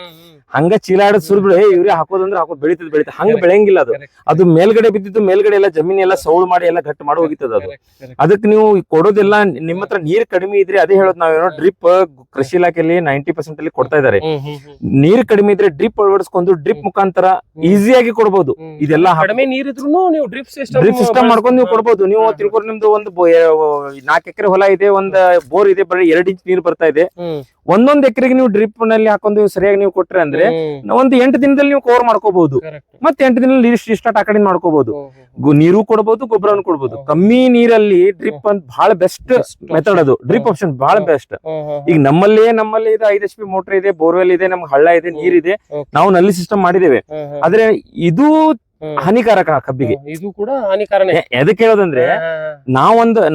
ಹಂಗ ಚೀಲ ಆಡೋದ್ ಸುರ್ಬಿಡು, ಯೂರಿಯಾ ಹಾಕೋದಂದ್ರೆ ಹಾಕೋದ್ ಬೆಳಿತದೆ. ಹಂಗ ಬೆಳೆಯಂಗಿಲ್ಲ ಅದು. ಅದು ಮೇಲ್ಗಡೆ ಬಿದ್ದಿದ್ದು ಮೇಲ್ಗಡೆ ಎಲ್ಲ ಜಮೀನೆಲ್ಲ ಸೌಳು ಮಾಡಿ ಎಲ್ಲ ಗಟ್ಟಿ ಮಾಡಿ ಹೋಗಿತ್ತದ ಅದು. ಅದಕ್ಕೆ ನೀವು ಕೊಡೋದೆಲ್ಲ ನಿಮ್ಮ ಹತ್ರ ನೀರ್ ಕಡಿಮೆ ಇದ್ರೆ, ಅದೇ ಹೇಳೋದು ನಾವೇನೋ ಡ್ರಿಪ್ ಕೃಷಿ ಇಲಾಖೆಯಲ್ಲಿ 90% ಅಲ್ಲಿ ಕೊಡ್ತಾ ಇದಾರೆ. ನೀರ್ ಕಡಿಮೆ ಇದ್ರೆ ಡ್ರಿಪ್ ಅಳವಡಿಸ್ಕೊಂಡು ಡ್ರಿಪ್ ಮುಖಾಂತರ ಈಸಿಯಾಗಿ ಕೊಡ್ಬೋದು. ಇದೆಲ್ಲ ಕಡಿಮೆ ನೀರಿದ್ರು ನೀವು ಡ್ರಿಪ್ ಸಿಸ್ಟಮ್ ಮಾಡ್ಕೊಂಡು ನೀವು ಕೊಡ್ಬೋದು. ನೀವು ತಿಳ್ಕೊಂಡು ನಿಮ್ದು ಒಂದು 4 ಎಕರೆ ಹೊಲ ಇದೆ, ಒಂದ್ ಬೋರ್ ಇದೆ, ಬರೀ 2 ಇಂಚ್ ನೀರು ಬರ್ತಾ ಇದೆ. 1 ಎಕರೆಗೆ ನೀವು ಡ್ರಿಪ್ ನಲ್ಲಿ ಹಾಕೊಂಡು ಸರಿಯಾಗಿ ನೀವು ಕೊಟ್ರೆ ಅಂದ್ರೆ ಒಂದು 8 ದಿನದಲ್ಲಿ ನೀವು ಕವರ್ ಮಾಡ್ಕೋಬಹುದು. ಮತ್ತೆ 8 ದಿನದಲ್ಲಿ ಸ್ಟಾರ್ಟ್ ಆ ಕಡೆ ಮಾಡ್ಕೋಬಹುದು. ನೀರು ಕೊಡಬಹುದು, ಗೊಬ್ಬರವನ್ನು ಕೊಡಬಹುದು. ಕಮ್ಮಿ ನೀರಲ್ಲಿ ಡ್ರಿಪ್ ಅಂತ ಬಹಳ ಬೆಸ್ಟ್ ಮೆಥಡ್ ಅದು. ಡ್ರಿಪ್ ಆಪ್ಷನ್ ಬಹಳ ಬೆಸ್ಟ್. ಈಗ ನಮ್ಮಲ್ಲಿ ಇದು 5 HP ಮೋಟರ್ ಇದೆ, ಬೋರ್ವೆಲ್ ಇದೆ, ನಮ್ಗೆ ಹಳ್ಳ ಇದೆ, ನೀರಿದೆ, ನಾವು ನಲ್ಲಿ ಸಿಸ್ಟಮ್ ಮಾಡಿದ್ದೇವೆ. ಆದ್ರೆ ಇದು ಹಾನಿಕಾರಕ ಕಬ್ಬಿಗೆ. ಇದು ಕೂಡ ಹಾನಿಕಾರನೇ. ಎದಕ್ಕೆ ಹೇಳೋದಂದ್ರೆ,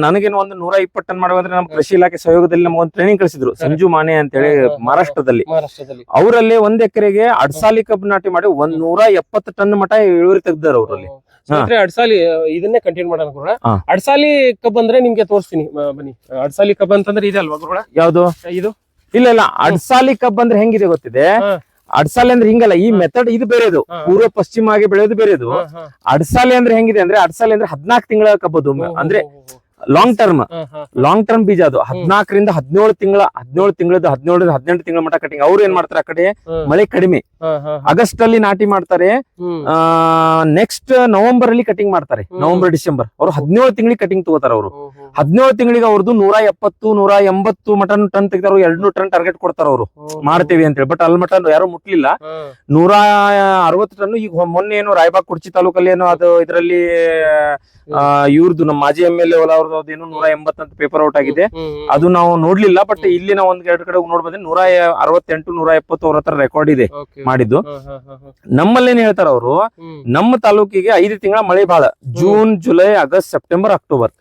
ನನಗೇನು ಒಂದು 120 ಟನ್ ಮಾಡುವಂದ್ರೆ ನಮ್ಮ ಕೃಷಿ ಇಲಾಖೆ ಸಹಯೋಗದಲ್ಲಿ ನಮ್ಗೆ ಒಂದು ಟ್ರೈನಿಂಗ್ ಕಳಿಸಿದ್ರು, ಸಂಜು ಮಾನೆ ಅಂತ ಹೇಳಿ ಮಹಾರಾಷ್ಟ್ರದಲ್ಲಿ. ಅವರಲ್ಲಿ 1 ಎಕರೆಗೆ ಅಡ್ಸಾಲಿ ಕಬ್ಬು ನಾಟಿ ಮಾಡಿ 170 ಟನ್ ಮಟ ಇಳುವರಿ ತೆಗ್ದಾರ ಅವರಲ್ಲಿ. ಅಡ್ಸಾಲಿ ಇದನ್ನೇ ಕಂಟಿನ್ಯೂ ಮಾಡೋಣ ಗುರುಗಳ. ಅಡ್ಸಾಲಿ ಕಬ್ಬು ಅಂದ್ರೆ ನಿಮ್ಗೆ ತೋರಿಸ್ತೀನಿ ಬನ್ನಿ. ಅಡ್ಸಾಲಿ ಕಬ್ಬು ಅಂತಂದ್ರೆ ಇದೆ ಅಲ್ವಾ ಗುರುಗಳ? ಯಾವ್ದು ಇದು? ಇಲ್ಲ, ಅಡ್ಸಾಲಿ ಕಬ್ಬು ಅಂದ್ರೆ ಹೆಂಗಿದೆ ಗೊತ್ತಿದೆ? ಅಡ್ಸಾಲಿ ಅಂದ್ರೆ ಹಿಂಗಲ್ಲ, ಈ ಮೆಥಡ್ ಇದು ಬೇರೆದು, ಪೂರ್ವ ಪಶ್ಚಿಮ ಆಗಿ ಬೆಳೆಯೋದು ಬೇರೆದು. ಅಡ್ಸಾಲಿ ಅಂದ್ರೆ ಹೆಂಗಿದೆ ಅಂದ್ರೆ, ಅಡ್ಸಾಲಿ ಅಂದ್ರೆ 14 ತಿಂಗಳ ಕಬ್ಬದು, ಅಂದ್ರೆ ಲಾಂಗ್ ಟರ್ಮ್ ಬೀಜ ಅದು. 14ರಿಂದ 17 ತಿಂಗಳ, 17 18 ತಿಂಗಳ ಮಟ್ಟ ಕಟಿಂಗ್. ಅವ್ರು ಏನ್ ಮಾಡ್ತಾರೆ, ಆ ಕಡೆ ಮಳೆ ಕಡಿಮೆ, ಆಗಸ್ಟ್ ಅಲ್ಲಿ ನಾಟಿ ಮಾಡ್ತಾರೆ, ನೆಕ್ಸ್ಟ್ ನವೆಂಬರ್ ಅಲ್ಲಿ ಕಟಿಂಗ್ ಮಾಡ್ತಾರೆ, ನವೆಂಬರ್ ಡಿಸೆಂಬರ್. ಅವ್ರು 17 ತಿಂಗಳಿಗೆ ಕಟಿಂಗ್ ತಗೋತಾರ. ಅವರು 17 ತಿಂಗಳಿಗೆ ಅವ್ರದ್ದು 170 180 ಮಟನ್ ಟನ್ ತೆಗ್ದಾರ. 200 ಟನ್ ಟಾರ್ಗೆಟ್ ಕೊಡ್ತಾರ ಅವರು, ಮಾಡ್ತೇವೆ ಅಂತ ಹೇಳಿ. ಬಟ್ ಅಲ್ಲಿ ಮಟನ್ ಯಾರು ಮುಟ್ಲಿಲ್ಲ. 160 ಟನ್. ಈಗ ಮೊನ್ನೆ ಏನು ರಾಯಬಾಗ್ ಕುರ್ಚಿ ತಾಲೂಕಲ್ಲಿ ಏನೋ ಅದು ಇದರಲ್ಲಿ ಇವ್ರದ್ದು ನಮ್ಮ ಮಾಜಿ MLA ಹೊಲ ಅವ್ರದ್ದು ಏನು 180 ಅಂತ ಪೇಪರ್ ಔಟ್ ಆಗಿದೆ. ಅದು ನಾವು ನೋಡ್ಲಿಲ್ಲ. ಬಟ್ ಇಲ್ಲಿ ನಾವು 1-2 ಕಡೆ ನೋಡಿ ಬಂದ್ರೆ 168 170 ಅವ್ರ ಹತ್ರ ರೆಕಾರ್ಡ್ ಇದೆ ಮಾಡಿದ್ದು. ನಮ್ಮಲ್ಲಿ ಏನ್ ಹೇಳ್ತಾರ ಅವರು, ನಮ್ಮ ತಾಲೂಕಿಗೆ 5 ತಿಂಗಳ ಮಳೆ ಬಾಳ, June July August September October.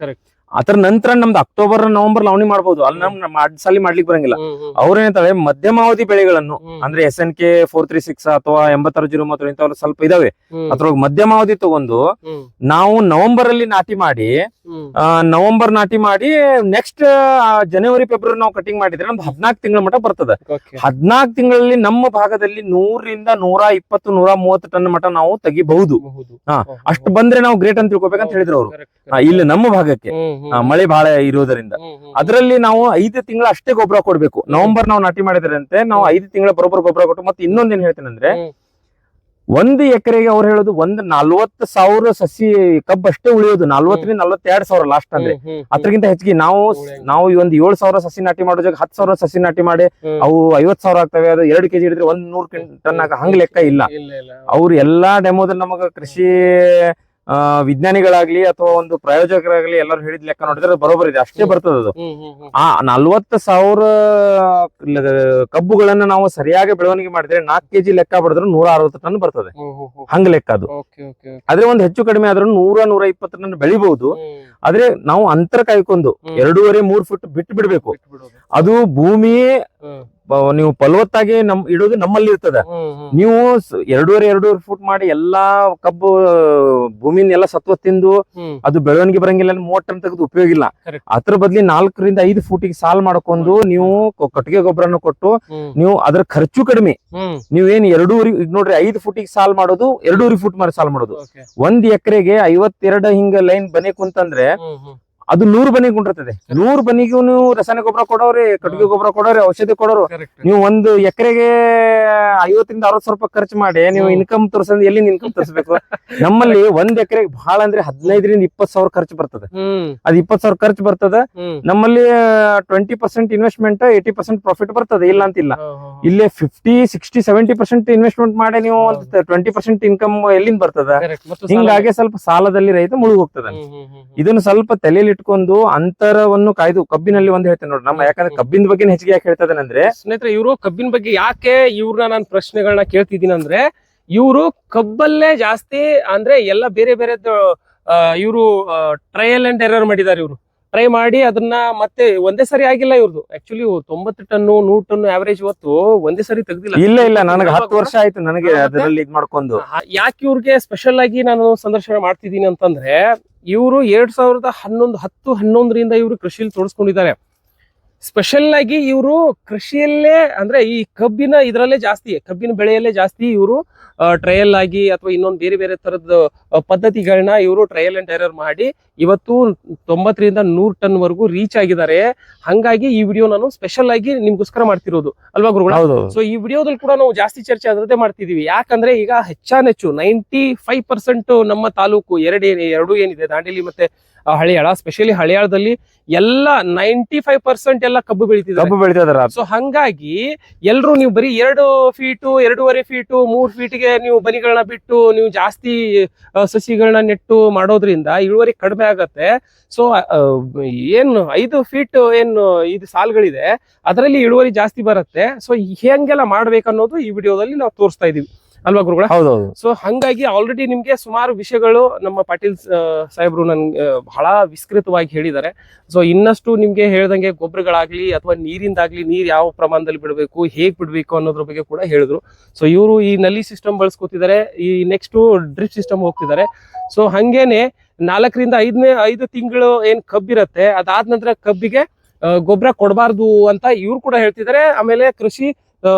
ಅದರ ನಂತರ ನಮ್ದು ಅಕ್ಟೋಬರ್ ನವೆಂಬರ್ ಲಾವಣಿ ಮಾಡ್ಬೋದು. ಅಲ್ಲಿ ನಮ್ ಸಾಲಿ ಮಾಡ್ಲಿಕ್ಕೆ ಬರಂಗಿಲ್ಲ. ಅವ್ರ ಏನಂತಾರೆ, ಮಧ್ಯಮಾವಧಿ ಬೆಳೆಗಳನ್ನು ಅಂದ್ರೆ SNK 436 ಅಥವಾ 8603 ಇಂಥವ್ರು ಸ್ವಲ್ಪ ಇದಾವೆ, ಅದ್ರೊಳಗೆ ಮಧ್ಯಮಾವಧಿ ತಗೊಂಡು ನಾವು ನವೆಂಬರ್ ಅಲ್ಲಿ ನಾಟಿ ಮಾಡಿ ನೆಕ್ಸ್ಟ್ ಜನವರಿ ಫೆಬ್ರವರಿ ನಾವು ಕಟಿಂಗ್ ಮಾಡಿದ್ರೆ ನಮ್ದು 14 ತಿಂಗಳ ಮಟ್ಟ ಬರ್ತದೆ. 14 ತಿಂಗಳಲ್ಲಿ ನಮ್ಮ ಭಾಗದಲ್ಲಿ 100ರಿಂದ 120 130 ಟನ್ ಮಟ್ಟ ನಾವು ತೆಗಿಬಹುದು. ಅಷ್ಟು ಬಂದ್ರೆ ನಾವು ಗ್ರೇಟ್ ಅಂತ ತಿಳ್ಕೊಬೇಕಂತ ಹೇಳಿದ್ರು ಅವರು. ಇಲ್ಲಿ ನಮ್ಮ ಭಾಗಕ್ಕೆ ಮಳೆ ಬಹಳ ಇರೋದರಿಂದ ಅದರಲ್ಲಿ ನಾವು 5 ತಿಂಗಳ ಅಷ್ಟೇ ಗೊಬ್ಬರ ಕೊಡ್ಬೇಕು. ನವೆಂಬರ್ ನಾವು ನಾಟಿ ಮಾಡಿದ್ರಂತೆ, ನಾವು 5 ತಿಂಗಳ ಬರೋಬ್ಬರ ಗೊಬ್ಬರ ಕೊಟ್ಟು. ಮತ್ತೆ ಇನ್ನೊಂದೇನ್ ಹೇಳ್ತೇನೆ ಅಂದ್ರೆ, 1 ಎಕರೆಗೆ ಅವ್ರು ಹೇಳೋದು 40,000 ಸಸಿ ಕಬ್ಬು ಅಷ್ಟೇ ಉಳಿಯೋದು. 40ರಿಂದ 42,000 ಲಾಸ್ಟ್ ಅಂದ್ರೆ. ಅದ್ರಗಿಂತ ಹೆಚ್ಚಿಗೆ ನಾವು ಒಂದು 7,000 ಸಸಿ ನಾಟಿ ಮಾಡೋ ಜಾಗ 10,000 ಸಸಿ ನಾಟಿ ಮಾಡಿ ಅವು 50,000 ಆಗ್ತವೆ. ಅದು 2 kg ಹಿಡಿದ್ರೆ 100 ಟನ್ ಹಂಗ್ ಲೆಕ್ಕ ಇಲ್ಲ. ಅವ್ರು ಎಲ್ಲಾ ಡೆಮೋದಲ್ಲಿ ನಮಗ ಕೃಷಿ ವಿಜ್ಞಾನಿಗಳಾಗ್ಲಿ ಅಥವಾ ಒಂದು ಪ್ರಾಯೋಜಕರಾಗ್ಲಿ ಎಲ್ಲರೂ ಹೇಳಿದ ಲೆಕ್ಕ ನೋಡಿದ್ರೆ ಬರೋಬರ್ ಇದೆ, ಅಷ್ಟೇ ಬರ್ತದ ಅದು. ಆ 40,000 ಕಬ್ಬುಗಳನ್ನ ನಾವು ಸರಿಯಾಗಿ ಬೆಳವಣಿಗೆ ಮಾಡಿದ್ರೆ 4 kg ಲೆಕ್ಕ ಬಡಿದ್ರೆ 160 ಟನ್ ಬರ್ತದೆ. ಹಂಗ ಲೆಕ್ಕ ಅದು. ಆದ್ರೆ ಒಂದು ಹೆಚ್ಚು ಕಡಿಮೆ ಆದ್ರೂ 100-120 ಟನ್ ಬೆಳಿಬಹುದು. ಆದ್ರೆ ನಾವು ಅಂತರ ಕಾಯ್ಕೊಂಡು 2.5-3 ಫುಟ್ ಬಿಟ್ಟು ಬಿಡ್ಬೇಕು. ಅದು ಭೂಮಿ ನೀವು ಫಲವತ್ತಾಗಿ ಇಡೋದು ನಮ್ಮಲ್ಲಿ ಇರ್ತದ. ನೀವು 2.5 ಫುಟ್ ಮಾಡಿ ಎಲ್ಲಾ ಕಬ್ಬು ಭೂಮಿನೆಲ್ಲ ಸತ್ವ ತಿಂದು ಅದು ಬೆಳವಣಿಗೆ ಬರಂಗಿಲ್ಲ, 30 ಟನ್ ತೆಗೆದು ಉಪಯೋಗ ಇಲ್ಲ. ಅದ್ರ ಬದ್ಲಿ 4ರಿಂದ 5 ಫೂಟಿಗೆ ಸಾಲ್ ಮಾಡ್ಕೊಂಡು ನೀವು ಕಟ್ಟಿಗೆ ಗೊಬ್ಬರನ್ನು ಕೊಟ್ಟು ನೀವು ಅದ್ರ ಖರ್ಚು ಕಡಿಮೆ. ನೀವೇನ್ 2.5 ಈಗ ನೋಡ್ರಿ 5 ಫೂಟಿಗೆ ಸಾಲ್ ಮಾಡೋದು 2.5 ಫುಟ್ ಮಾಡಿ ಸಾಲ್ ಮಾಡೋದು. 1 ಎಕರೆಗೆ 52 ಹಿಂಗ ಲೈನ್ ಬನೆ ಕುಂತಂದ್ರೆ ಅದು 100 ಬನಿಗೆ ಕುಂಡಿರ್ತದೆ. 100 ಬನಿಗೂ ನೀವು ರಾಸಾಯನಿಕ ಗೊಬ್ಬರ ಕೊಡೋರಿ, ಕಟ್ಟಿಗೆ ಗೊಬ್ಬರ ಕೊಡೋರಿ, ಔಷಧಿ ಕೊಡೋರು. ನೀವು ಒಂದು ಎಕರೆಗೆ 50 ರಿಂದ 60 ಸಾವಿರ ರೂಪಾಯಿ ಖರ್ಚು ಮಾಡಿ ನೀವು ಇನ್ಕಮ್ ತೋರಿಸಂದ್ರೆ ಎಲ್ಲಿಂದ ಇನ್ಕಮ್ ತೋರಿಸಬೇಕು? ನಮ್ಮಲ್ಲಿ ಒಂದ್ ಎಕರೆಗೆ ಬಹಳ ಅಂದ್ರೆ 15 ರಿಂದ 20 ಸಾವಿರ ಖರ್ಚು ಬರ್ತದೆ. ಅದ್ 20 ಸಾವಿರ ಖರ್ಚು ಬರ್ತದೆ. ನಮ್ಮಲ್ಲಿ 20% ಇನ್ವೆಸ್ಟ್ಮೆಂಟ್ 80% ಪ್ರಾಫಿಟ್ ಬರ್ತದೆ, ಇಲ್ಲ ಅಂತಿಲ್ಲ. ಇಲ್ಲೇ 50, 60, 70% ಇನ್ವೆಸ್ಟ್ಮೆಂಟ್ ಮಾಡಿ ನೀವು 20% ಇನ್ಕಮ್ ಎಲ್ಲಿಂದ ಬರ್ತದ? ಹಿಂಗಾಗಿ ಸ್ವಲ್ಪ ಸಾಲದಲ್ಲಿ ರೈತ ಮುಳುಗಿ ಹೋಗ್ತದ. ಇದನ್ನು ಸ್ವಲ್ಪ ತಲೆಯಲ್ಲಿ ಇಟ್ಕೊಂಡು ಅಂತರವನ್ನು ಕಾಯ್ದು, ಕಬ್ಬಿನಲ್ಲಿ ಒಂದ್ ಹೇಳ್ತೇನೆ ನೋಡಿ ನಮ್ಮ, ಯಾಕಂದ್ರೆ ಕಬ್ಬಿನ ಬಗ್ಗೆ ಹೆಚ್ಚಿಗೆ ಯಾಕೆ ಹೇಳ್ತದೆ ಅಂದ್ರೆ, ಸ್ನೇಹಿತರೆ ಇವರು ಕಬ್ಬಿನ ಬಗ್ಗೆ ಯಾಕೆ ಇವ್ರನ್ನ ನಾನು ಪ್ರಶ್ನೆಗಳನ್ನ ಕೇಳ್ತಿದ್ದೀನಿ ಅಂದ್ರೆ, ಇವರು ಕಬ್ಬಲ್ಲೇ ಜಾಸ್ತಿ ಅಂದ್ರೆ ಎಲ್ಲ ಬೇರೆ ಬೇರೆ ಇವರು ಟ್ರಯಲ್ ಅಂಡ್ ಎರರ್ ಮಾಡಿದ್ದಾರೆ. ಇವರು ಟ್ರೈ ಮಾಡಿ ಅದನ್ನ ಮತ್ತೆ ಒಂದೇ ಸರಿ ಆಗಿಲ್ಲ ಇವ್ರದ್ದು. ಆಕ್ಚುಲಿ 90 ಟನ್ 100 ಟನ್ ಆವರೇಜ್ ಇವತ್ತು ಒಂದೇ ಸರಿ ತೆಗ್ದಿಲ್ಲ. ಇಲ್ಲ ನನಗೆ 10 ವರ್ಷ ಆಯ್ತು ನನಗೆ ಅದರಲ್ಲಿ ಇದ್ ಮಾಡ್ಕೊಂಡು. ಯಾಕೆ ಇವ್ರಿಗೆ ಸ್ಪೆಷಲ್ ಆಗಿ ನಾನು ಸಂದರ್ಶನ ಮಾಡ್ತಿದ್ದೀನಿ ಅಂತಂದ್ರೆ, ಇವರು 2011 ಇವರು ಕೃಷಿಯಲ್ಲಿ ತೊಡಸ್ಕೊಂಡಿದ್ದಾರೆ. ಸ್ಪೆಷಲ್ ಆಗಿ ಇವರು ಕೃಷಿಯಲ್ಲೇ ಅಂದ್ರೆ ಈ ಕಬ್ಬಿನ ಇದರಲ್ಲೇ ಜಾಸ್ತಿ, ಕಬ್ಬಿನ ಬೆಳೆಯಲ್ಲೇ ಜಾಸ್ತಿ ಇವರು ಟ್ರಯಲ್ ಆಗಿ ಅಥವಾ ಇನ್ನೊಂದು ಬೇರೆ ಬೇರೆ ತರದ ಪದ್ಧತಿಗಳನ್ನ ಇವರು ಟ್ರಯಲ್ ಅಂಡ್ ಎರರ್ ಮಾಡಿ ಇವತ್ತು 90 ರಿಂದ 100 ಟನ್ ವರೆಗೂ ರೀಚ್ ಆಗಿದ್ದಾರೆ. ಹಂಗಾಗಿ ಈ ವಿಡಿಯೋ ನಾನು ಸ್ಪೆಷಲ್ ಆಗಿ ನಿಮ್ಗೋಸ್ಕರ ಮಾಡ್ತಿರೋದು ಅಲ್ವಾ ಗುರುಗಳು? ಸೊ ಈ ವಿಡಿಯೋದಲ್ಲಿ ಕೂಡ ನಾವು ಜಾಸ್ತಿ ಚರ್ಚೆ ಅದರದ್ದೇ ಮಾಡ್ತಿದೀವಿ. ಯಾಕಂದ್ರೆ ಈಗ ಹೆಚ್ಚಾನೆಚ್ಚು 95% ನಮ್ಮ ತಾಲೂಕು ಎರಡು ಏನಿದೆ, ದಾಂಡೇಲಿ ಮತ್ತೆ ಹಳಿಯಾಳ, ಸ್ಪೆಷಲಿ ಹಳಿಯಾಳದಲ್ಲಿ ಎಲ್ಲ 95% ಎಲ್ಲ ಕಬ್ಬು ಬೆಳಿತಿದ್ದಾರೆ. ಸೊ ಹಂಗಾಗಿ ಎಲ್ರು ನೀವು ಬರೀ 2 ಫೀಟು 2.5 ಫೀಟು 3 ಫೀಟ್ಗೆ ನೀವು ಬನಿಗಳನ್ನ ಬಿಟ್ಟು ನೀವು ಜಾಸ್ತಿ ಸಸಿಗಳನ್ನ ನೆಟ್ಟು ಮಾಡೋದ್ರಿಂದ ಇಳುವರಿ ಕಡಿಮೆ ಆಗತ್ತೆ. ಸೊ ಏನು 5 ಫೀಟ್ ಏನು ಇದು ಸಾಲುಗಳಿದೆ ಅದರಲ್ಲಿ ಇಳುವರಿ ಜಾಸ್ತಿ ಬರುತ್ತೆ. ಸೊ ಹೆಂಗೆಲ್ಲ ಮಾಡ್ಬೇಕನ್ನೋದು ಈ ವಿಡಿಯೋದಲ್ಲಿ ನಾವು ತೋರಿಸ್ತಾ ಇದೀವಿ ಅಲ್ವಾ ಗುರುಗಳ? ಹೌದೌದು. ಸೊ ಹಂಗಾಗಿ ಆಲ್ರೆಡಿ ನಿಮ್ಗೆ ಸುಮಾರು ವಿಷಯಗಳು ನಮ್ಮ ಪಾಟೀಲ್ ಸಾಹೇಬ್ರು ನನ್ಗೆ ಬಹಳ ವಿಸ್ತೃತವಾಗಿ ಹೇಳಿದ್ದಾರೆ. ಸೊ ಇನ್ನಷ್ಟು ನಿಮ್ಗೆ ಹೇಳ್ದಂಗೆ ಗೊಬ್ಬರಗಳಾಗ್ಲಿ ಅಥವಾ ನೀರಿಂದಾಗ್ಲಿ, ನೀರ್ ಯಾವ ಪ್ರಮಾಣದಲ್ಲಿ ಬಿಡಬೇಕು, ಹೇಗ್ ಬಿಡ್ಬೇಕು ಅನ್ನೋದ್ರ ಬಗ್ಗೆ ಕೂಡ ಹೇಳಿದ್ರು. ಸೊ ಇವರು ಈ ನಲ್ಲಿ ಸಿಸ್ಟಮ್ ಬಳಸ್ಕೊತಿದ್ದಾರೆ, ಈ ನೆಕ್ಸ್ಟ್ ಡ್ರಿಪ್ ಸಿಸ್ಟಮ್ ಹೋಗ್ತಿದ್ದಾರೆ. ಸೊ ಹಂಗೇನೆ 4 ರಿಂದ 5 ತಿಂಗಳು ಏನ್ ಕಬ್ಬಿರತ್ತೆ, ಅದಾದ ನಂತರ ಕಬ್ಬಿಗೆ ಗೊಬ್ಬರ ಕೊಡಬಾರ್ದು ಅಂತ ಇವ್ರು ಕೂಡ ಹೇಳ್ತಿದ್ದಾರೆ. ಆಮೇಲೆ ಕೃಷಿ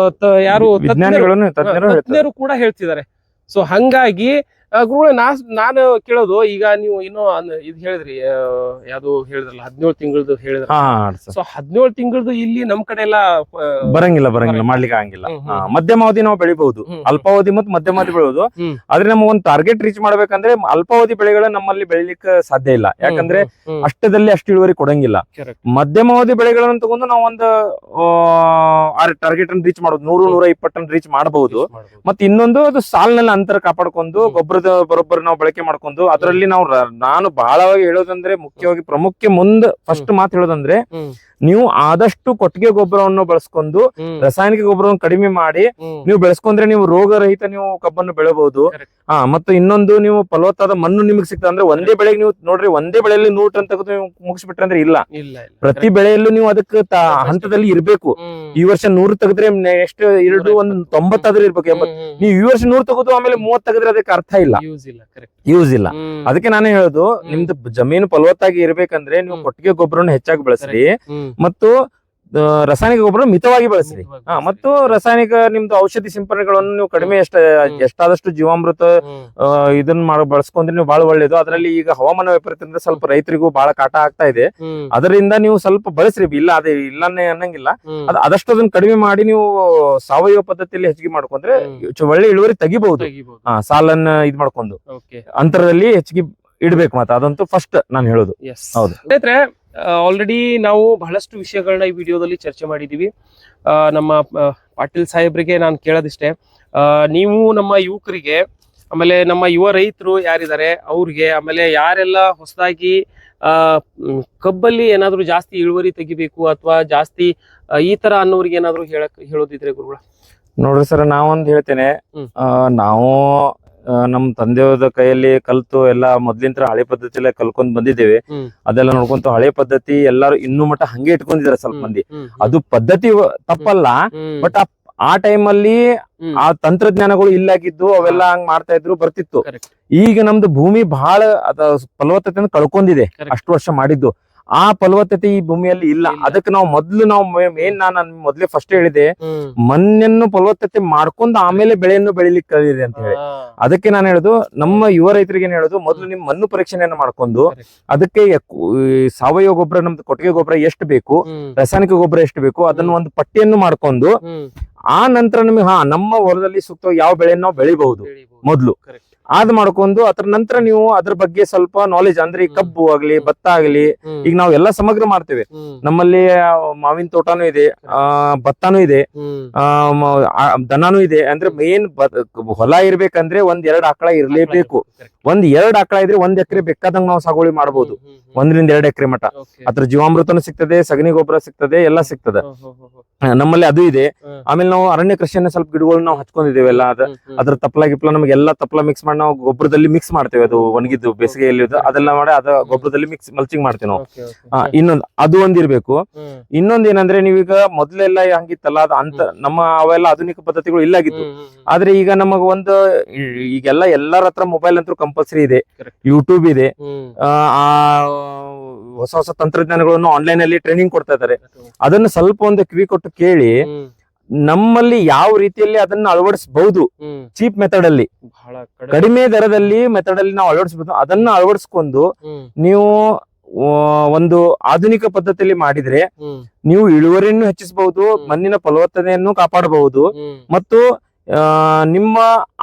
ಯಾರು ತಜ್ಞರು ಕೂಡ ಹೇಳ್ತಿದ್ದಾರೆ. ಸೊ ಹಂಗಾಗಿ ಗುರುಗಳೇ ನಾನು ಕೇಳೋದು, ಈಗ ನೀವು ಇನ್ನೂ ಇದು ಹೇಳಿದ್ರಿ, ಯಾವ್ದು ಹೇಳಿದ್ರಲ್ಲ 17 ತಿಂಗಳದು ಹೇಳಿದ್ರ. ಸೊ 17 ತಿಂಗಳದು ಇಲ್ಲಿ ನಮ್ ಕಡೆ ಎಲ್ಲ ಬರಂಗಿಲ್ಲ ಮಾಡ್ಲಿಕ್ಕೆ ಆಗಂಗಿಲ್ಲ. ಮಧ್ಯಮಾವಧಿ ನಾವು ಬೆಳಿಬಹುದು, ಅಲ್ಪಾವಧಿ ಮತ್ತು ಮಧ್ಯಮಾವಧಿ ಬೆಳೆಯುವುದು. ಆದ್ರೆ ನಮ್ಗೆ ಒಂದು ಟಾರ್ಗೆಟ್ ರೀಚ್ ಮಾಡ್ಬೇಕಂದ್ರೆ ಅಲ್ಪಾವಧಿ ಬೆಳೆಗಳ ನಮ್ಮಲ್ಲಿ ಬೆಳಿಲಿಕ್ಕೆ ಸಾಧ್ಯ ಇಲ್ಲ. ಯಾಕಂದ್ರೆ ಅಷ್ಟದಲ್ಲಿ ಅಷ್ಟು ಇಳುವರಿ ಕೊಡಂಗಿಲ್ಲ. ಮಧ್ಯಮಾವಧಿ ಬೆಳೆಗಳನ್ನು ತಗೊಂಡು ನಾವು ಒಂದು ಟಾರ್ಗೆಟ್ ಅನ್ನು ರೀಚ್ ಮಾಡೋದು 100-120 ಟನ್ ರೀಚ್ ಮಾಡಬಹುದು. ಮತ್ತೆ ಇನ್ನೊಂದು ಅದು ಸಾಲಿನಲ್ಲಿ ಅಂತರ ಕಾಪಾಡ್ಕೊಂಡು ಗೊಬ್ಬರದ ಬರೋಬ್ಬರಿ ನಾವು ಬಳಕೆ ಮಾಡ್ಕೊಂಡು ಅದರಲ್ಲಿ ನಾನು ಬಹಳವಾಗಿ ಹೇಳೋದಂದ್ರೆ, ಮುಖ್ಯವಾಗಿ ಪ್ರಮುಖ ಮುಂದೆ ಫಸ್ಟ್ ಮಾತು ಹೇಳೋದಂದ್ರೆ, ನೀವು ಆದಷ್ಟು ಕೊಟ್ಟಿಗೆ ಗೊಬ್ಬರವನ್ನು ಬಳಸ್ಕೊಂಡು ರಾಸಾಯನಿಕ ಗೊಬ್ಬರವನ್ನು ಕಡಿಮೆ ಮಾಡಿ ನೀವು ಬೆಳೆಸ್ಕೊಂಡ್ರೆ ನೀವು ರೋಗರಹಿತ ನೀವು ಕಬ್ಬನ್ನು ಬೆಳೆಬಹುದು. ಮತ್ತು ಇನ್ನೊಂದು, ನೀವು ಫಲವತ್ತಾದ ಮಣ್ಣು ನಿಮಗೆ ಸಿಗ್ತದೆ. ಅಂದ್ರೆ ಒಂದೇ ಬೆಳೆಗೆ ನೀವು ನೋಡ್ರಿ, ಒಂದೇ ಬೆಳೆಯಲ್ಲಿ 100 ಟನ್ ತೆಗೆದು ನೀವು ಮುಗಿಸ್ಬಿಟ್ರೆ ಅಂದ್ರೆ ಇಲ್ಲ, ಪ್ರತಿ ಬೆಳೆಯಲ್ಲೂ ನೀವು ಅದಕ್ಕೆ ಹಂತದಲ್ಲಿ ಇರ್ಬೇಕು. ಈ ವರ್ಷ 100 ತೆಗೆದ್ರೆ ನೆಕ್ಸ್ಟ್ 90 ಆದ್ರೂ ಇರ್ಬೇಕು. 80 ನೀವು ಈ ವರ್ಷ 100 ತೆಗೆದು ಆಮೇಲೆ 30 ತೆಗೆದ್ರೆ ಅದಕ್ಕೆ ಅರ್ಥ ಇಲ್ಲ, ಯೂಸ್ ಇಲ್ಲ. ಅದಕ್ಕೆ ನಾನು ಹೇಳೋದು, ನಿಮ್ದು ಜಮೀನು ಫಲವತ್ತಾಗಿ ಇರ್ಬೇಕಂದ್ರೆ ನೀವು ಕೊಟ್ಟಿಗೆ ಗೊಬ್ಬರವನ್ನು ಹೆಚ್ಚಾಗಿ ಬಳಸ್ರಿ ಮತ್ತು ರಾಸಾಯನಿಕ ಗೊಬ್ಬರ ಮಿತವಾಗಿ ಬಳಸ್ರಿ. ಮತ್ತು ರಾಸಾಯನಿಕ ನಿಮ್ದು ಔಷಧಿ ಸಿಂಪರಣೆಗಳನ್ನು ನೀವು ಕಡಿಮೆ ಎಷ್ಟಾದಷ್ಟು ಜೀವಾಮೃತ ಇದನ್ನ ಬಳಸ್ಕೊಂಡ್ರೆ ನೀವು ಬಹಳ ಒಳ್ಳೇದು. ಅದರಲ್ಲಿ ಈಗ ಹವಾಮಾನ ವೈಪರೀತ್ಯದಿಂದ ಸ್ವಲ್ಪ ರೈತರಿಗೂ ಬಹಳ ಕಾಟ ಆಗ್ತಾ ಇದೆ. ಅದರಿಂದ ನೀವು ಸ್ವಲ್ಪ ಬಳಸ್ರಿ, ಇಲ್ಲನ್ನೇ ಅನ್ನಂಗಿಲ್ಲ. ಆದಷ್ಟು ಅದನ್ನ ಕಡಿಮೆ ಮಾಡಿ ನೀವು ಸಾವಯವ ಪದ್ಧತಿಯಲ್ಲಿ ಹೆಚ್ಚಿಗೆ ಮಾಡ್ಕೊಂಡ್ರೆ ಒಳ್ಳೆ ಇಳುವರಿ ತೆಗಿಬಹುದು. ಸಾಲನ್ನ ಇದ್ ಮಾಡ್ಕೊಂಡು ಅಂತರದಲ್ಲಿ ಹೆಚ್ಚಿಗೆ ಇಡ್ಬೇಕು. ಮತ್ತೆ ಅದಂತೂ ಫಸ್ಟ್ ನಾನು ಹೇಳೋದು. ಹೌದು ಸ್ನೇಹಿತರೆ, ಆಲ್ರೆಡಿ ನಾವು ಬಹಳಷ್ಟು ವಿಷಯಗಳನ್ನ ಈ ವಿಡಿಯೋದಲ್ಲಿ ಚರ್ಚೆ ಮಾಡಿದೀವಿ. ನಮ್ಮ ಪಾಟೀಲ್ ಸಾಹೇಬ್ರಿಗೆ ನಾನು ಕೇಳೋದಿಷ್ಟೇ, ನೀವು ನಮ್ಮ ಯುವಕರಿಗೆ, ಆಮೇಲೆ ನಮ್ಮ ಯುವ ರೈತರು ಯಾರಿದ್ದಾರೆ ಅವ್ರಿಗೆ, ಆಮೇಲೆ ಯಾರೆಲ್ಲ ಹೊಸದಾಗಿ ಕಬ್ಬಲ್ಲಿ ಏನಾದ್ರು ಜಾಸ್ತಿ ಇಳುವರಿ ತೆಗಿಬೇಕು ಅಥವಾ ಜಾಸ್ತಿ ಈ ತರ ಅನ್ನೋರಿಗೆ ಏನಾದ್ರು ಹೇಳೋದಿದ್ರೆ ಗುರುಗಳ? ನೋಡ್ರಿ ಸರ್, ನಾವೊಂದ್ ಹೇಳ್ತೇನೆ. ನಾವು ನಮ್ ತಂದೆಯವ್ರ ಕೈಯಲ್ಲಿ ಕಲ್ತು ಎಲ್ಲ ಮೊದ್ಲಿಂತ್ರ ಹಳೆ ಪದ್ಧತಿಯಲ್ಲೇ ಕಲ್ಕೊಂಡ್ ಬಂದಿದ್ದೇವೆ. ಅದೆಲ್ಲ ನೋಡ್ಕೊಂತ ಹಳೆ ಪದ್ಧತಿ ಎಲ್ಲಾರು ಇನ್ನೂ ಮಟ್ಟ ಹಂಗೆ ಇಟ್ಕೊಂಡಿದ್ದಾರೆ ಸ್ವಲ್ಪ ಮಂದಿ. ಅದು ಪದ್ಧತಿ ತಪ್ಪಲ್ಲ, ಬಟ್ ಆ ಟೈಮ್ ಅಲ್ಲಿ ಆ ತಂತ್ರಜ್ಞಾನಗಳು ಇಲ್ಲಾಗಿದ್ದು ಅವೆಲ್ಲ ಹಂಗ್ ಮಾಡ್ತಾ ಇದ್ರು, ಬರ್ತಿತ್ತು. ಈಗ ನಮ್ದು ಭೂಮಿ ಬಹಳ ಫಲವತ್ತತೆಯನ್ನು ಕಳ್ಕೊಂಡಿದೆ ಅಷ್ಟು ವರ್ಷ ಮಾಡಿದ್ದು. ಆ ಫಲವತ್ತತೆ ಈ ಭೂಮಿಯಲ್ಲಿ ಇಲ್ಲ. ಅದಕ್ಕೆ ನಾವು ಮೊದ್ಲು ನಾವು ಮೇನ್ ನಾನು ಮೊದ್ಲೇ ಫಸ್ಟ್ ಹೇಳಿದೆ, ಮಣ್ಣನ್ನು ಫಲವತ್ತತೆ ಮಾಡ್ಕೊಂಡು ಆಮೇಲೆ ಬೆಳೆಯನ್ನು ಬೆಳಿಲಿಕ್ಕೆ ಕಲಿಯಿರಿ ಅಂತ ಹೇಳಿ. ಅದಕ್ಕೆ ನಾನು ಹೇಳುದು ನಮ್ಮ ಯುವ ರೈತರಿಗೆ ಏನ್ ಹೇಳುದು, ಮೊದ್ಲು ನಿಮ್ ಮಣ್ಣು ಪರೀಕ್ಷೆಯನ್ನು ಮಾಡ್ಕೊಂಡು ಅದಕ್ಕೆ ಸಾವಯವ ಗೊಬ್ಬರ, ನಮ್ದು ಕೊಟ್ಟಿಗೆ ಗೊಬ್ಬರ ಎಷ್ಟು ಬೇಕು, ರಾಸಾಯನಿಕ ಗೊಬ್ಬರ ಎಷ್ಟು ಬೇಕು, ಅದನ್ನ ಒಂದು ಪಟ್ಟಿಯನ್ನು ಮಾಡ್ಕೊಂಡು ಆ ನಂತರ ನಿಮಗೆ ನಮ್ಮ ಹೊಲದಲ್ಲಿ ಸೂಕ್ತ ಯಾವ ಬೆಳೆಯನ್ನು ನಾವು ಬೆಳಿಬಹುದು ಮೊದ್ಲು ಅದ್ ಮಾಡ್ಕೊಂಡು ಅದ್ರ ನಂತರ ನೀವು ಅದ್ರ ಬಗ್ಗೆ ಸ್ವಲ್ಪ ನಾಲೆಜ್, ಅಂದ್ರೆ ಈ ಕಬ್ಬು ಆಗ್ಲಿ ಭತ್ತ ಆಗ್ಲಿ, ಈಗ ನಾವು ಎಲ್ಲಾ ಸಮಗ್ರ ಮಾಡ್ತೇವೆ. ನಮ್ಮಲ್ಲಿ ಮಾವಿನ ತೋಟನೂ ಇದೆ, ಭತ್ತನೂ ಇದೆ, ದನನೂ ಇದೆ. ಅಂದ್ರೆ ಮೇನ್ ಹೊಲ ಇರ್ಬೇಕಂದ್ರೆ 1-2 ಆಕಳ ಇರ್ಲೇಬೇಕು. 1-2 ಆಕಳ ಇದ್ರೆ 1 ಎಕರೆ ಬೇಕಾದಂಗ ನಾವು ಸಾಗುವಳಿ ಮಾಡಬಹುದು, 1-2 ಎಕರೆ ಮಟ. ಅದ್ರ ಜೀವಾಮೃತನೂ ಸಿಗ್ತದೆ, ಸಗಣಿ ಗೊಬ್ಬರ ಸಿಗ್ತದೆ, ಎಲ್ಲಾ ಸಿಗ್ತದೆ ನಮ್ಮಲ್ಲಿ, ಅದು ಇದೆ. ಆಮೇಲೆ ನಾವು ಅರಣ್ಯ ಕೃಷಿಯನ್ನ ಸ್ವಲ್ಪ ಗಿಡಗಳನ್ನ ನಾವು ಹಚ್ಕೊಂಡಿದ್ದೇವೆ ಎಲ್ಲ. ಅದ್ರ ತಪ್ಪಲ ಗಿಪ್ಲ ನಮ್ಗೆ ಎಲ್ಲಾ ತಪ್ಪಲ ಮಿಕ್ಸ್ ಮಾಡಿ ನಾವು ಗೊಬ್ಬರದಲ್ಲಿ ಮಿಕ್ಸ್ ಮಾಡ್ತೇವೆ. ಅದು ಒಣಗಿದ್ದು ಬೇಸಿಗೆಯಲ್ಲಿ ಅದೆಲ್ಲ ಮಾಡಿ ಅದ ಗೊಬ್ಬರದಲ್ಲಿ ಮಿಕ್ಸ್ ಮಲ್ಚಿಂಗ್ ಮಾಡ್ತೇವೆ ನಾವು. ಇನ್ನೊಂದು ಅದು ಒಂದಿರ್ಬೇಕು. ಇನ್ನೊಂದ್ ಏನಂದ್ರೆ ನೀವೀಗ ಮೊದ್ಲೆಲ್ಲ ಹಂಗಿತ್ತಲ್ಲ, ಅದು ಅಂತ ನಮ್ಮ ಅವೆಲ್ಲ ಆಧುನಿಕ ಪದ್ಧತಿಗಳು ಇಲ್ಲಾಗಿತ್ತು. ಆದ್ರೆ ಈಗ ನಮಗ ಒಂದು ಈಗೆಲ್ಲ ಎಲ್ಲರ ಹತ್ರ ಮೊಬೈಲ್ ಅಂತೂ ಕಂಪಲ್ಸರಿ ಇದೆ, ಯೂಟ್ಯೂಬ್ ಇದೆ, ಹೊಸ ಹೊಸ ತಂತ್ರಜ್ಞಾನಗಳನ್ನು ಆನ್ಲೈನ್ ಅಲ್ಲಿ ಟ್ರೈನಿಂಗ್ ಕೊಡ್ತಾ ಇದ್ದಾರೆ. ಅದನ್ನು ಸ್ವಲ್ಪ ಒಂದು ಕಿವಿ ಕೊಟ್ಟು ಕೇಳಿ ನಮ್ಮಲ್ಲಿ ಯಾವ ರೀತಿಯಲ್ಲಿ ಅದನ್ನ ಅಳವಡಿಸಬಹುದು, ಚೀಪ್ ಮೆಥಡ್ ಅಲ್ಲಿ, ಕಡಿಮೆ ದರದಲ್ಲಿ ಮೆಥಡ್ ಅಲ್ಲಿ ನಾವು ಅಳವಡಿಸಬಹುದು. ಅದನ್ನ ಅಳವಡಿಸ್ಕೊಂಡು ನೀವು ಒಂದು ಆಧುನಿಕ ಪದ್ಧತಿಯಲ್ಲಿ ಮಾಡಿದ್ರೆ ನೀವು ಇಳುವರಿಯನ್ನು ಹೆಚ್ಚಿಸಬಹುದು, ಮಣ್ಣಿನ ಫಲವತ್ತತೆಯನ್ನು ಕಾಪಾಡಬಹುದು, ಮತ್ತು ನಿಮ್ಮ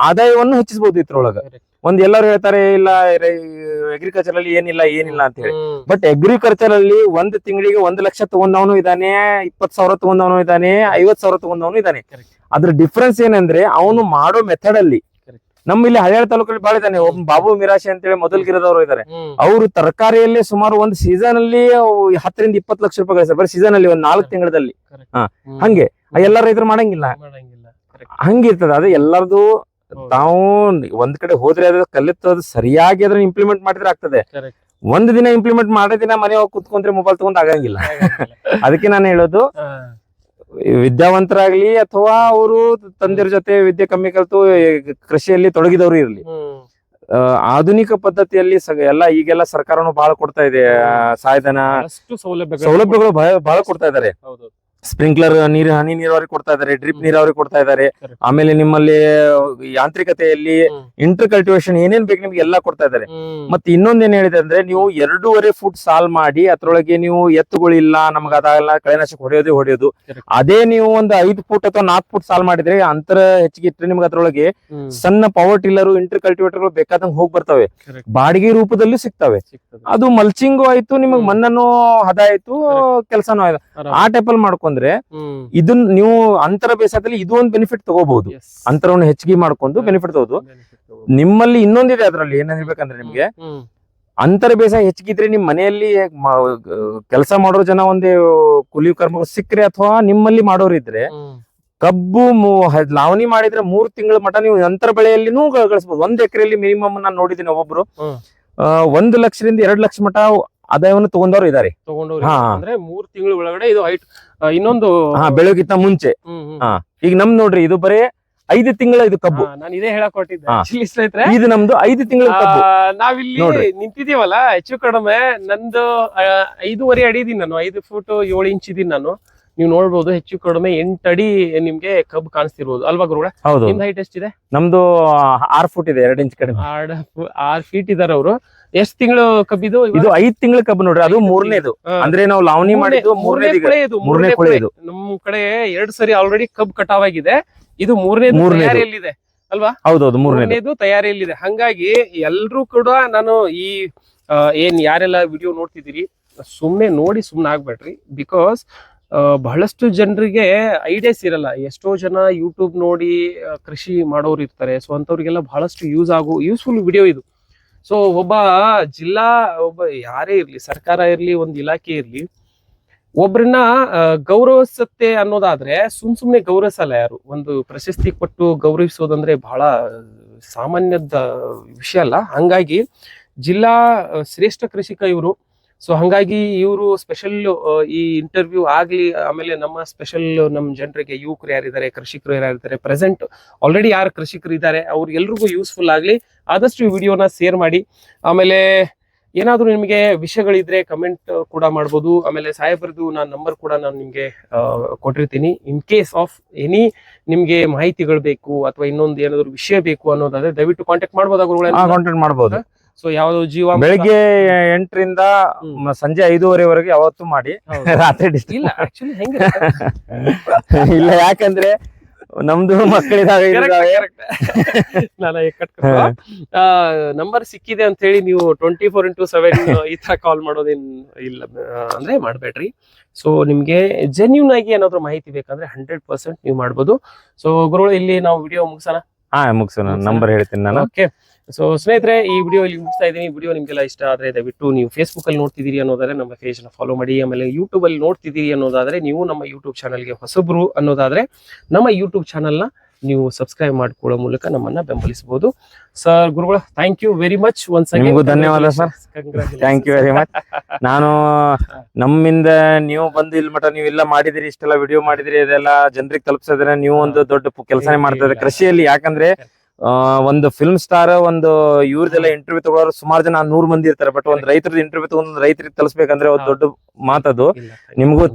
ಆದಾಯವನ್ನು ಹೆಚ್ಚಿಸಬಹುದು ಇದ್ರೊಳಗ. ಎಲ್ಲರೂ ಹೇಳ್ತಾರೆ ಇಲ್ಲ ಅಗ್ರಿಕಲ್ಚರ್ ಅಲ್ಲಿ ಏನಿಲ್ಲ ಅಂತ ಹೇಳಿ. ಬಟ್ ಅಗ್ರಿಕಲ್ಚರ್ ಅಲ್ಲಿ 1 ತಿಂಗಳಿಗೆ 1 ಲಕ್ಷ ತಗೊಂಡವನು ಇದ್ದಾನೆ, 20,000 ತಗೊಂಡವನು ಇದ್ದಾನೆ, 50,000 ತಗೊಂಡವನು ಇದ್ದಾನೆ. ಅದ್ರ ಡಿಫ್ರೆನ್ಸ್ ಏನಂದ್ರೆ ಅವನು ಮಾಡೋ ಮೆಥಡ್ ಅಲ್ಲಿ. ನಮ್ಮ ಇಲ್ಲಿ ಹಳ್ಯಾಳ ತಾಲೂಕಲ್ಲಿ ಬಾಳ ಇದ್ದಾನೆ, ಒಬ್ಬ ಬಾಬು ಮಿರಾಶಿ ಅಂತ ಹೇಳಿ ಮೊದಲ್ಗಿರದವರು ಇದ್ದಾರೆ. ಅವರು ತರಕಾರಿಯಲ್ಲಿ ಸುಮಾರು ಒಂದು ಸೀಸನ್ ಅಲ್ಲಿ 10-20 ಲಕ್ಷ ರೂಪಾಯಿ ಗಳಿಸ್ತಾರೆ, ಬರೀ ಸೀಸನ್ ಅಲ್ಲಿ 1 4 ತಿಂಗಳಲ್ಲಿ. ಹಂಗೆ ಎಲ್ಲ ರೈತರು ಮಾಡಂಗಿಲ್ಲ, ಹಂಗಿರ್ತದ. ಅದು ಎಲ್ಲರದು ತಾವು ಒಂದ್ ಕಡೆ ಹೋದ್ರೆ ಅದ್ರ ಕಲಿತದ ಸರಿಯಾಗಿ ಅದನ್ನ ಇಂಪ್ಲಿಮೆಂಟ್ ಮಾಡಿದ್ರೆ ಆಗ್ತದೆ. ಒಂದ್ ದಿನ ಇಂಪ್ಲಿಮೆಂಟ್ ಮಾಡೋ ದಿನ ಮನೆ ಹೋಗಿ ಕುತ್ಕೊಂಡ್ರೆ ಮೊಬೈಲ್ ತಗೊಂಡ್ ಆಗಂಗಿಲ್ಲ. ಅದಕ್ಕೆ ನಾನು ಹೇಳೋದು, ವಿದ್ಯಾವಂತರಾಗ್ಲಿ ಅಥವಾ ಅವರು ತಂದೆಯ ಜೊತೆ ವಿದ್ಯೆ ಕಮ್ಮಿ ಕಲಿತು ಕೃಷಿಯಲ್ಲಿ ತೊಡಗಿದವರು ಇರ್ಲಿ, ಆಧುನಿಕ ಪದ್ಧತಿಯಲ್ಲಿ ಈಗೆಲ್ಲ ಸರ್ಕಾರನು ಬಹಳ ಕೊಡ್ತಾ ಇದೆ, ಸಹಾಯಧನ ಸೌಲಭ್ಯಗಳು ಬಹಳ ಕೊಡ್ತಾ ಇದಾರೆ. ಸ್ಪ್ರಿಂಕ್ಲರ್ ಹನಿ ನೀರಾವರಿ ಕೊಡ್ತಾ ಇದಾರೆ, ಡ್ರಿಪ್ ನೀರಾವರಿ ಕೊಡ್ತಾ ಇದಾರೆ. ಆಮೇಲೆ ನಿಮ್ಮಲ್ಲಿ ಯಾಂತ್ರಿಕತೆಯಲ್ಲಿ ಇಂಟರ್ ಕಲ್ಟಿವೇಶನ್ ಏನೇನ್ ಬೇಕು ನಿಮ್ಗೆ ಎಲ್ಲಾ ಕೊಡ್ತಾ ಇದಾರೆ. ಮತ್ತೆ ಇನ್ನೊಂದೇನ್ ಹೇಳಿದೆ ಅಂದ್ರೆ, ನೀವು 2.5 ಫುಟ್ ಸಾಲ್ ಮಾಡಿ ಅದ್ರೊಳಗೆ ನೀವು ಎತ್ತುಗಳಿಲ್ಲ, ನಮ್ಗೆ ಅದಾಗಲ್ಲ, ಕಳೆನಾಶಕ ಹೊಡೆಯೋದು. ಅದೇ ನೀವು ಒಂದು 5 ಫುಟ್ ಅಥವಾ 4 ಫುಟ್ ಸಾಲ್ ಮಾಡಿದ್ರೆ ಅಂತರ ಹೆಚ್ಚಿಗೆ ಇಟ್ಟರೆ ನಿಮ್ಗೆ ಅದ್ರೊಳಗೆ ಸಣ್ಣ ಪವರ್ ಟಿಲ್ಲರ್, ಇಂಟರ್ ಕಲ್ಟಿವೇಟರ್ ಬೇಕಾದಂಗ್ ಹೋಗಿ ಬರ್ತವೆ, ಬಾಡಿಗೆ ರೂಪದಲ್ಲೂ ಸಿಗ್ತವೆ. ಅದು ಮಲ್ಚಿಂಗು ಆಯ್ತು, ನಿಮಗ್ ಮಣ್ಣನ್ನು ಹದ ಆಯ್ತು, ಕೆಲಸನೂ ಆಯ್ತು. ಆ ಟೈಪ್ ಅಲ್ಲಿ ಮಾಡ್ಕೊಂಡ್ರೆ ಇದನ್ನ ನೀವು ಅಂತರ ಬೇಸಾಯದಲ್ಲಿ ಇದು ಒಂದು ಬೆನಿಫಿಟ್ ತಗೋಬಹುದು. ಅಂತರವನ್ನು ಹೆಚ್ಚಿಗೆ ಮಾಡ್ಕೊಂಡು ಬೆನಿಫಿಟ್ ತಗೋದು. ನಿಮ್ಮಲ್ಲಿ ಇನ್ನೊಂದಿದೆ, ಅದ್ರಲ್ಲಿ ಏನಿರ್ಬೇಕಂದ್ರೆ ನಿಮ್ಗೆ ಅಂತರ ಬೇಸಾಯ ಹೆಚ್ಚಿಗಿದ್ರೆ ನಿಮ್ ಮನೆಯಲ್ಲಿ ಕೆಲಸ ಮಾಡೋ ಜನ ಒಂದೇ ಕೂಲಿ ಕರ್ಮಗಳು ಸಿಕ್ಕ್ರೆ, ಅಥವಾ ನಿಮ್ಮಲ್ಲಿ ಮಾಡೋರು ಇದ್ರೆ ಕಬ್ಬು ಲಾವಣಿ ಮಾಡಿದ್ರೆ 3 ತಿಂಗಳ ಮಟ ನೀವು ಅಂತರ ಬೆಳೆಯಲ್ಲಿನೂ ಗಳಿಸಬಹುದು. 1 ಎಕರೆಯಲ್ಲಿ ಮಿನಿಮಮ್ ನಾನು ನೋಡಿದ್ದೀನಿ, ಒಬ್ಬೊಬ್ರು 1 ಲಕ್ಷದಿಂದ 2 ಲಕ್ಷ ಮಟ ಆದಾಯವನ್ನು ತಗೊಂಡವ್ರು ಇದಾರೆ. ಅಂದ್ರೆ 3 ತಿಂಗಳ ಒಳಗಡೆ ಇದು ಹೈಟ್ ಇನ್ನೊಂದು ಬೆಳೆಯೋಕ್ಕಿಂತ ಮುಂಚೆ. ಈಗ ನಮ್ದು ನೋಡ್ರಿ, ಇದು ಬರೇ 5 ತಿಂಗಳ ಇದು ಕಬ್ಬು. ನಾನು ಇದೇ ಹೇಳಕ್ ಹೊರಟಿದ್ದೆ, ಇದು ನಮ್ದು 5 ತಿಂಗಳ ಕಬ್ಬು. ನಾವಿಲ್ಲಿ ನಿಂತಿದೀವಲ್ಲ, ಹೆಚ್ಚು ಕಡಿಮೆ ನಂದು 5.5 ಅಡಿ ಇದೀನಿ ನಾನು, 5 ಫುಟ್ 7 ಇಂಚ್ ಇದೀನಿ ನಾನು. ನೀವು ನೋಡ್ಬೋದು, ಹೆಚ್ಚು ಕಡಿಮೆ 8 ಅಡಿ ನಿಮ್ಗೆ ಕಬ್ಬು ಕಾಣಿಸ್ತಿರ್ಬೋದು ಅಲ್ವಾ ಗುರುಗಳ? ನಿಮ್ದು ಹೈಟ್ ಎಷ್ಟಿದೆ? ನಮ್ದು 6 ಫುಟ್ ಇದೆ, 2 ಇಂಚ್ ಕಡಿಮೆ. 6 ಫೀಟ್ ಇದಾರೆ ಅವರು. ಎಷ್ಟು ತಿಂಗಳು ಕಬ್ಬಿದು? ಇದು 5 ತಿಂಗಳ ಕಬ್ಬು ನೋಡ್ರಿ, ಅದು 3ನೇದು. ಅಂದ್ರೆ ನಾವು ಲಾವಣಿ ಮಾಡಿದ್ದು 3ನೇ ಕೊಳೆ. ಇದು ನಮ್ ಕಡೆ 2 ಸರಿ ಆಲ್ರೆಡಿ ಕಬ್ಬು ಕಟಾವಾಗಿದೆ, ಇದು 3ನೇದು ತಯಾರಿಯಲ್ಲಿದೆ ಅಲ್ವಾ? ಹೌದೌದು, 3ನೇದು ತಯಾರಿಯಲ್ಲಿದೆ. ಹಂಗಾಗಿ ಎಲ್ರು ಕೂಡ ನಾನು ಈ ಏನ್ ಯಾರೆಲ್ಲ ವಿಡಿಯೋ ನೋಡ್ತಿದ್ದೀರಿ, ಸುಮ್ನೆ ನೋಡಿ ಸುಮ್ನೆ ಆಗ್ಬೇಡ್ರಿ. ಬಿಕಾಸ್ ಬಹಳಷ್ಟು ಜನರಿಗೆ ಐಡಿಯಾಸ್ ಇರಲ್ಲ. ಎಷ್ಟೋ ಜನ ಯೂಟ್ಯೂಬ್ ನೋಡಿ ಕೃಷಿ ಮಾಡೋರು ಇರ್ತಾರೆ. ಸೊ ಅಂತವ್ರಿಗೆಲ್ಲ ಬಹಳಷ್ಟು ಯೂಸ್ಫುಲ್ ವಿಡಿಯೋ ಇದು. ಸೊ ಒಬ್ಬ ಯಾರೇ ಇರ್ಲಿ, ಸರ್ಕಾರ ಇರ್ಲಿ, ಒಂದು ಇಲಾಖೆ ಇರ್ಲಿ, ಒಬ್ರನ್ನ ಗೌರವಿಸುತ್ತೆ ಅನ್ನೋದಾದ್ರೆ ಸುಮ್ನೆ ಗೌರವಿಸಲ್ಲ ಯಾರು. ಒಂದು ಪ್ರಶಸ್ತಿ ಕೊಟ್ಟು ಗೌರವಿಸೋದಂದ್ರೆ ಬಹಳ ಸಾಮಾನ್ಯದ ವಿಷಯ ಅಲ್ಲ. ಹಂಗಾಗಿ ಜಿಲ್ಲಾ ಶ್ರೇಷ್ಠ ಕೃಷಿಕ ಇವರು. ಸೊ ಹಂಗಾಗಿ ಇವರು ಸ್ಪೆಷಲ್ ಈ ಇಂಟರ್ವ್ಯೂ ಆಗ್ಲಿ, ಆಮೇಲೆ ನಮ್ಮ ಸ್ಪೆಷಲ್ ನಮ್ಮ ಜನರಿಗೆ, ಯುವಕರು ಯಾರಿದ್ದಾರೆ, ಕೃಷಿಕರು ಯಾರಿದ್ದಾರೆ, ಪ್ರೆಸೆಂಟ್ ಆಲ್ರೆಡಿ ಯಾರು ಕೃಷಿಕರು ಇದ್ದಾರೆ, ಅವ್ರಿಗೆಲ್ರಿಗೂ ಯೂಸ್ಫುಲ್ ಆಗ್ಲಿ, ಆದಷ್ಟು ಈ ವಿಡಿಯೋನ ಶೇರ್ ಮಾಡಿ. ಆಮೇಲೆ ಏನಾದ್ರು ನಿಮಗೆ ವಿಷಯಗಳಿದ್ರೆ ಕಮೆಂಟ್ ಕೂಡ ಮಾಡ್ಬೋದು. ಆಮೇಲೆ ಸಾಹೇಬ್ರದ್ದು ನಾನು ನಂಬರ್ ಕೂಡ ನಾನು ನಿಮ್ಗೆ ಕೊಟ್ಟಿರ್ತೀನಿ. ಇನ್ ಕೇಸ್ ಆಫ್ ಎನಿ ನಿಮ್ಗೆ ಮಾಹಿತಿಗಳು ಬೇಕು ಅಥವಾ ಇನ್ನೊಂದು ಏನಾದ್ರು ವಿಷಯ ಬೇಕು ಅನ್ನೋದಾದ್ರೆ ದಯವಿಟ್ಟು ಕಾಂಟ್ಯಾಕ್ಟ್ ಮಾಡ್ಬೋದಾ ಗುರುಗಳೇ? ಕಾಂಟ್ಯಾಕ್ಟ್ ಮಾಡ್ಬೋದು. ಸೊ ಯಾವ್ದು ಜೀವ ಬೆಳಿಗ್ಗೆ 8ರಿಂದ ಸಂಜೆ 5:30ವರೆಗೆ ಯಾವತ್ತು ಮಾಡಿ, ರಾತ್ರಿ disturb ಇಲ್ಲ ಆಕ್ಚುಲಿ ಹೆಂಗೆ ಇಲ್ಲ, ಯಾಕಂದ್ರೆ ನಮ್ದು ಮಕ್ಕಳಿದಾವೆ. ನಂಬರ್ ಸಿಕ್ಕಿದೆ ಅಂತ ಹೇಳಿ ನೀವು 24x7 ಈ ತರ ಕಾಲ್ ಮಾಡೋದೇನ್ ಇಲ್ಲ ಅಂದ್ರೆ ಮಾಡ್ಬೇಡ್ರಿ. ಸೊ ನಿಮ್ಗೆ ಜೆನ್ಯೂನ್ ಆಗಿ ಏನಾದ್ರು ಮಾಹಿತಿ ಬೇಕಂದ್ರೆ 100% ನೀವು ಮಾಡ್ಬೋದು. ಸೊ ಗುರುಗಳು ಇಲ್ಲಿ ನಾವು ವಿಡಿಯೋ ಮುಗಿಸೋಣ. ಮುಗಿಸೋಣ. ನಂಬರ್ ಹೇಳ್ತೀನಿ ನಾನು. ಓಕೆ. ಸೊ ಸ್ನೇಹಿತರೆ, ಈ ವಿಡಿಯೋ ಇಲ್ಲಿ ಮುಗಿಸ್ತಾ ಇದ್ದೀನಿ. ವಿಡಿಯೋ ನಿಮ್ಗೆಲ್ಲ ಇಷ್ಟ ಆದ್ರೆ ದಯವಿಟ್ಟು ನೀವು ಫೇಸ್ಬುಕ್ ಅಲ್ಲಿ ನೋಡ್ತಿದ್ದೀರಿ ಅನ್ನೋದಾದ್ರೆ ನಮ್ಮ ಪೇಜ್ ನ ಫಾಲೋ ಮಾಡಿ. ಆಮೇಲೆ ಯೂಟ್ಯೂಬ್ ಅಲ್ಲಿ ನೋಡ್ತಿದ್ದೀರಿ ಅನ್ನೋದಾದ್ರೆ ನೀವು ನಮ್ಮ ಯೂಟ್ಯೂಬ್ ಚಾನಲ್ಗೆ ಹೊಸಬ್ರು ಅನ್ನೋದಾದ್ರೆ ನಮ್ಮ ಯೂಟ್ಯೂಬ್ ಚಾನಲ್ ನ ನೀವು ಸಬ್ಸ್ಕ್ರೈಬ್ ಮಾಡ್ಕೊಳ್ಳೋ ಮೂಲಕ ನಮ್ಮನ್ನ ಬೆಂಬಲಿಸಬಹುದು. ಸರ್ ಗುರುಗಳ, thank you very much. Once again ನಿಮಗೂ ಧನ್ಯವಾದ sir. Thank you very much. ನಾನು ನಮ್ಮಿಂದ ನೀವು ಬಂದು ಇಲ್ಲಿ ಮಟ್ಟ ನೀವೆಲ್ಲ ಮಾಡಿದಿರಿ, ಇಷ್ಟೆಲ್ಲ ವಿಡಿಯೋ ಮಾಡಿದಿರಿ, ಇದೆಲ್ಲ ಜನರಿಗೆ ತಲುಪಿಸಿದ್ರೆ ನೀವು ಒಂದು ದೊಡ್ಡ ಕೆಲಸನೇ ಮಾಡ್ತಾ ಇದ್ದಾರೆ ಕೃಷಿಯಲ್ಲಿ. ಯಾಕಂದ್ರೆ ಒಂದು ಫಿಲ್ಮ್ ಸ್ಟಾರ್, ಒಂದು ಇವ್ರದೆಲ್ಲ ಇಂಟರ್ವ್ಯೂ ತಗೊಳ್ಳೋರು ಸುಮಾರು ಜನ 100 ಮಂದಿ ಇರ್ತಾರೆ. ಬಟ್ ಒಂದ್ ರೈತರದ್ದು ಇಂಟರ್ವ್ಯೂ ತಗೊಂಡ್ ರೈತರಿಗೆ ತಲುಸ್ಬೇಕಂದ್ರೆ ಒಂದು ದೊಡ್ಡ ಮಾತದು. ನಿಮ್ಗೂ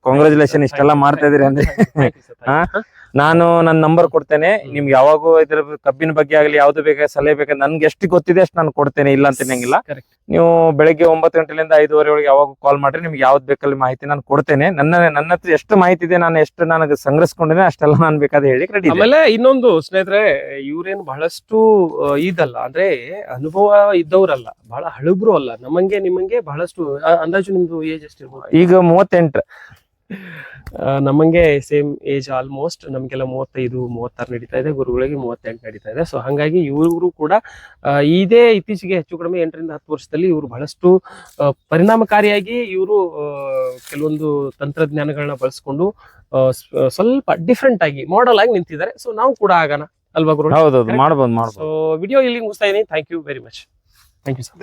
ಕಾಂಗ್ರಾಚುಲೇಷನ್, ಇಷ್ಟೆಲ್ಲ ಮಾಡ್ತಾ ಇದೀರಿ ಅಂದ್ರೆ. ನಾನು ನನ್ನ ನಂಬರ್ ಕೊಡ್ತೇನೆ ನಿಮ್ಗೆ. ಯಾವಾಗೂ ಇದ್ರ ಕಬ್ಬಿನ ಬಗ್ಗೆ ಆಗ್ಲಿ ಯಾವ್ದು ಬೇಕಾದ್ರೆ ಸಲಹೆ ಬೇಕಾದ್ರೆ ನನ್ಗೆ ಎಷ್ಟು ಗೊತ್ತಿದೆ ಅಷ್ಟು ನಾನು ಕೊಡ್ತೇನೆ, ಇಲ್ಲ ಅಂತ ನಂಗಿಲ್ಲ. ನೀವು ಬೆಳಗ್ಗೆ 9 ಗಂಟೆಯಿಂದ 5:30 ಒಳಗೆ ಯಾವಾಗ ಕಾಲ್ ಮಾಡ್ರಿ, ನಿಮ್ಗೆ ಯಾವ್ದು ಬೇಕಲ್ಲಿ ಮಾಹಿತಿ ನಾನು ಕೊಡ್ತೇನೆ. ನನ್ನ ಹತ್ರ ಎಷ್ಟು ಮಾಹಿತಿ ಇದೆ, ನಾನು ಎಷ್ಟು ನನಗೆ ಸಂಗ್ರಹಿಸ್ಕೊಂಡಿದ್ದೇನೆ ಅಷ್ಟೆಲ್ಲ ನಾನು ಬೇಕಾದ್ರೆ ಹೇಳಿ ರೆಡಿ. ಆಮೇಲೆ ಇನ್ನೊಂದು ಸ್ನೇಹಿತರೆ, ಇವ್ರೇನು ಬಹಳಷ್ಟು ಇದಲ್ಲ ಅಂದ್ರೆ ಅನುಭವ ಇದ್ದವ್ರಲ್ಲ, ಬಹಳ ಹಳುಬ್ರು ಅಲ್ಲ, ನಮ್ಮಂಗೆ ನಿಮ್ಮಂಗೆ ಬಹಳಷ್ಟು. ಅಂದಾಜು ನಿಮ್ದು ಏಜ್ ಎಷ್ಟಿರ್ಬೋದು? ಈಗ 38. ನಮ್ಮಂಗೆ ಸೇಮ್ ಏಜ್ ಆಲ್ಮೋಸ್ಟ್. ನಮ್ಗೆಲ್ಲ 35-36 ನಡೀತಾ ಇದೆ, ಗುರುಗಳಿಗೆ 38 ನಡೀತಾ ಇದೆ. ಸೊ ಹಾಗಾಗಿ ಇವರು ಕೂಡ ಇದೇ ಇತ್ತೀಚೆಗೆ ಹೆಚ್ಚು ಕಡಿಮೆ 8ರಿಂದ 10 ವರ್ಷದಲ್ಲಿ ಇವರು ಬಹಳಷ್ಟು ಪರಿಣಾಮಕಾರಿಯಾಗಿ ಇವರು ಕೆಲವೊಂದು ತಂತ್ರಜ್ಞಾನಗಳನ್ನ ಬಳಸ್ಕೊಂಡು ಸ್ವಲ್ಪ ಡಿಫ್ರೆಂಟ್ ಆಗಿ ಮಾಡೆಲ್ ಆಗಿ ನಿಂತಿದ್ದಾರೆ. ಸೊ ನಾವು ಕೂಡ ಆಗೋಣ ಅಲ್ವಾ ಗುರು? ಹೌದೌದು, ಮಾಡ್ಬೋದು. ಸೊ ವಿಡಿಯೋ ಇಲ್ಲಿ ಮುಗಿಸ್ತಾ ಇದೀನಿ. Thank you very much. Thank you sir.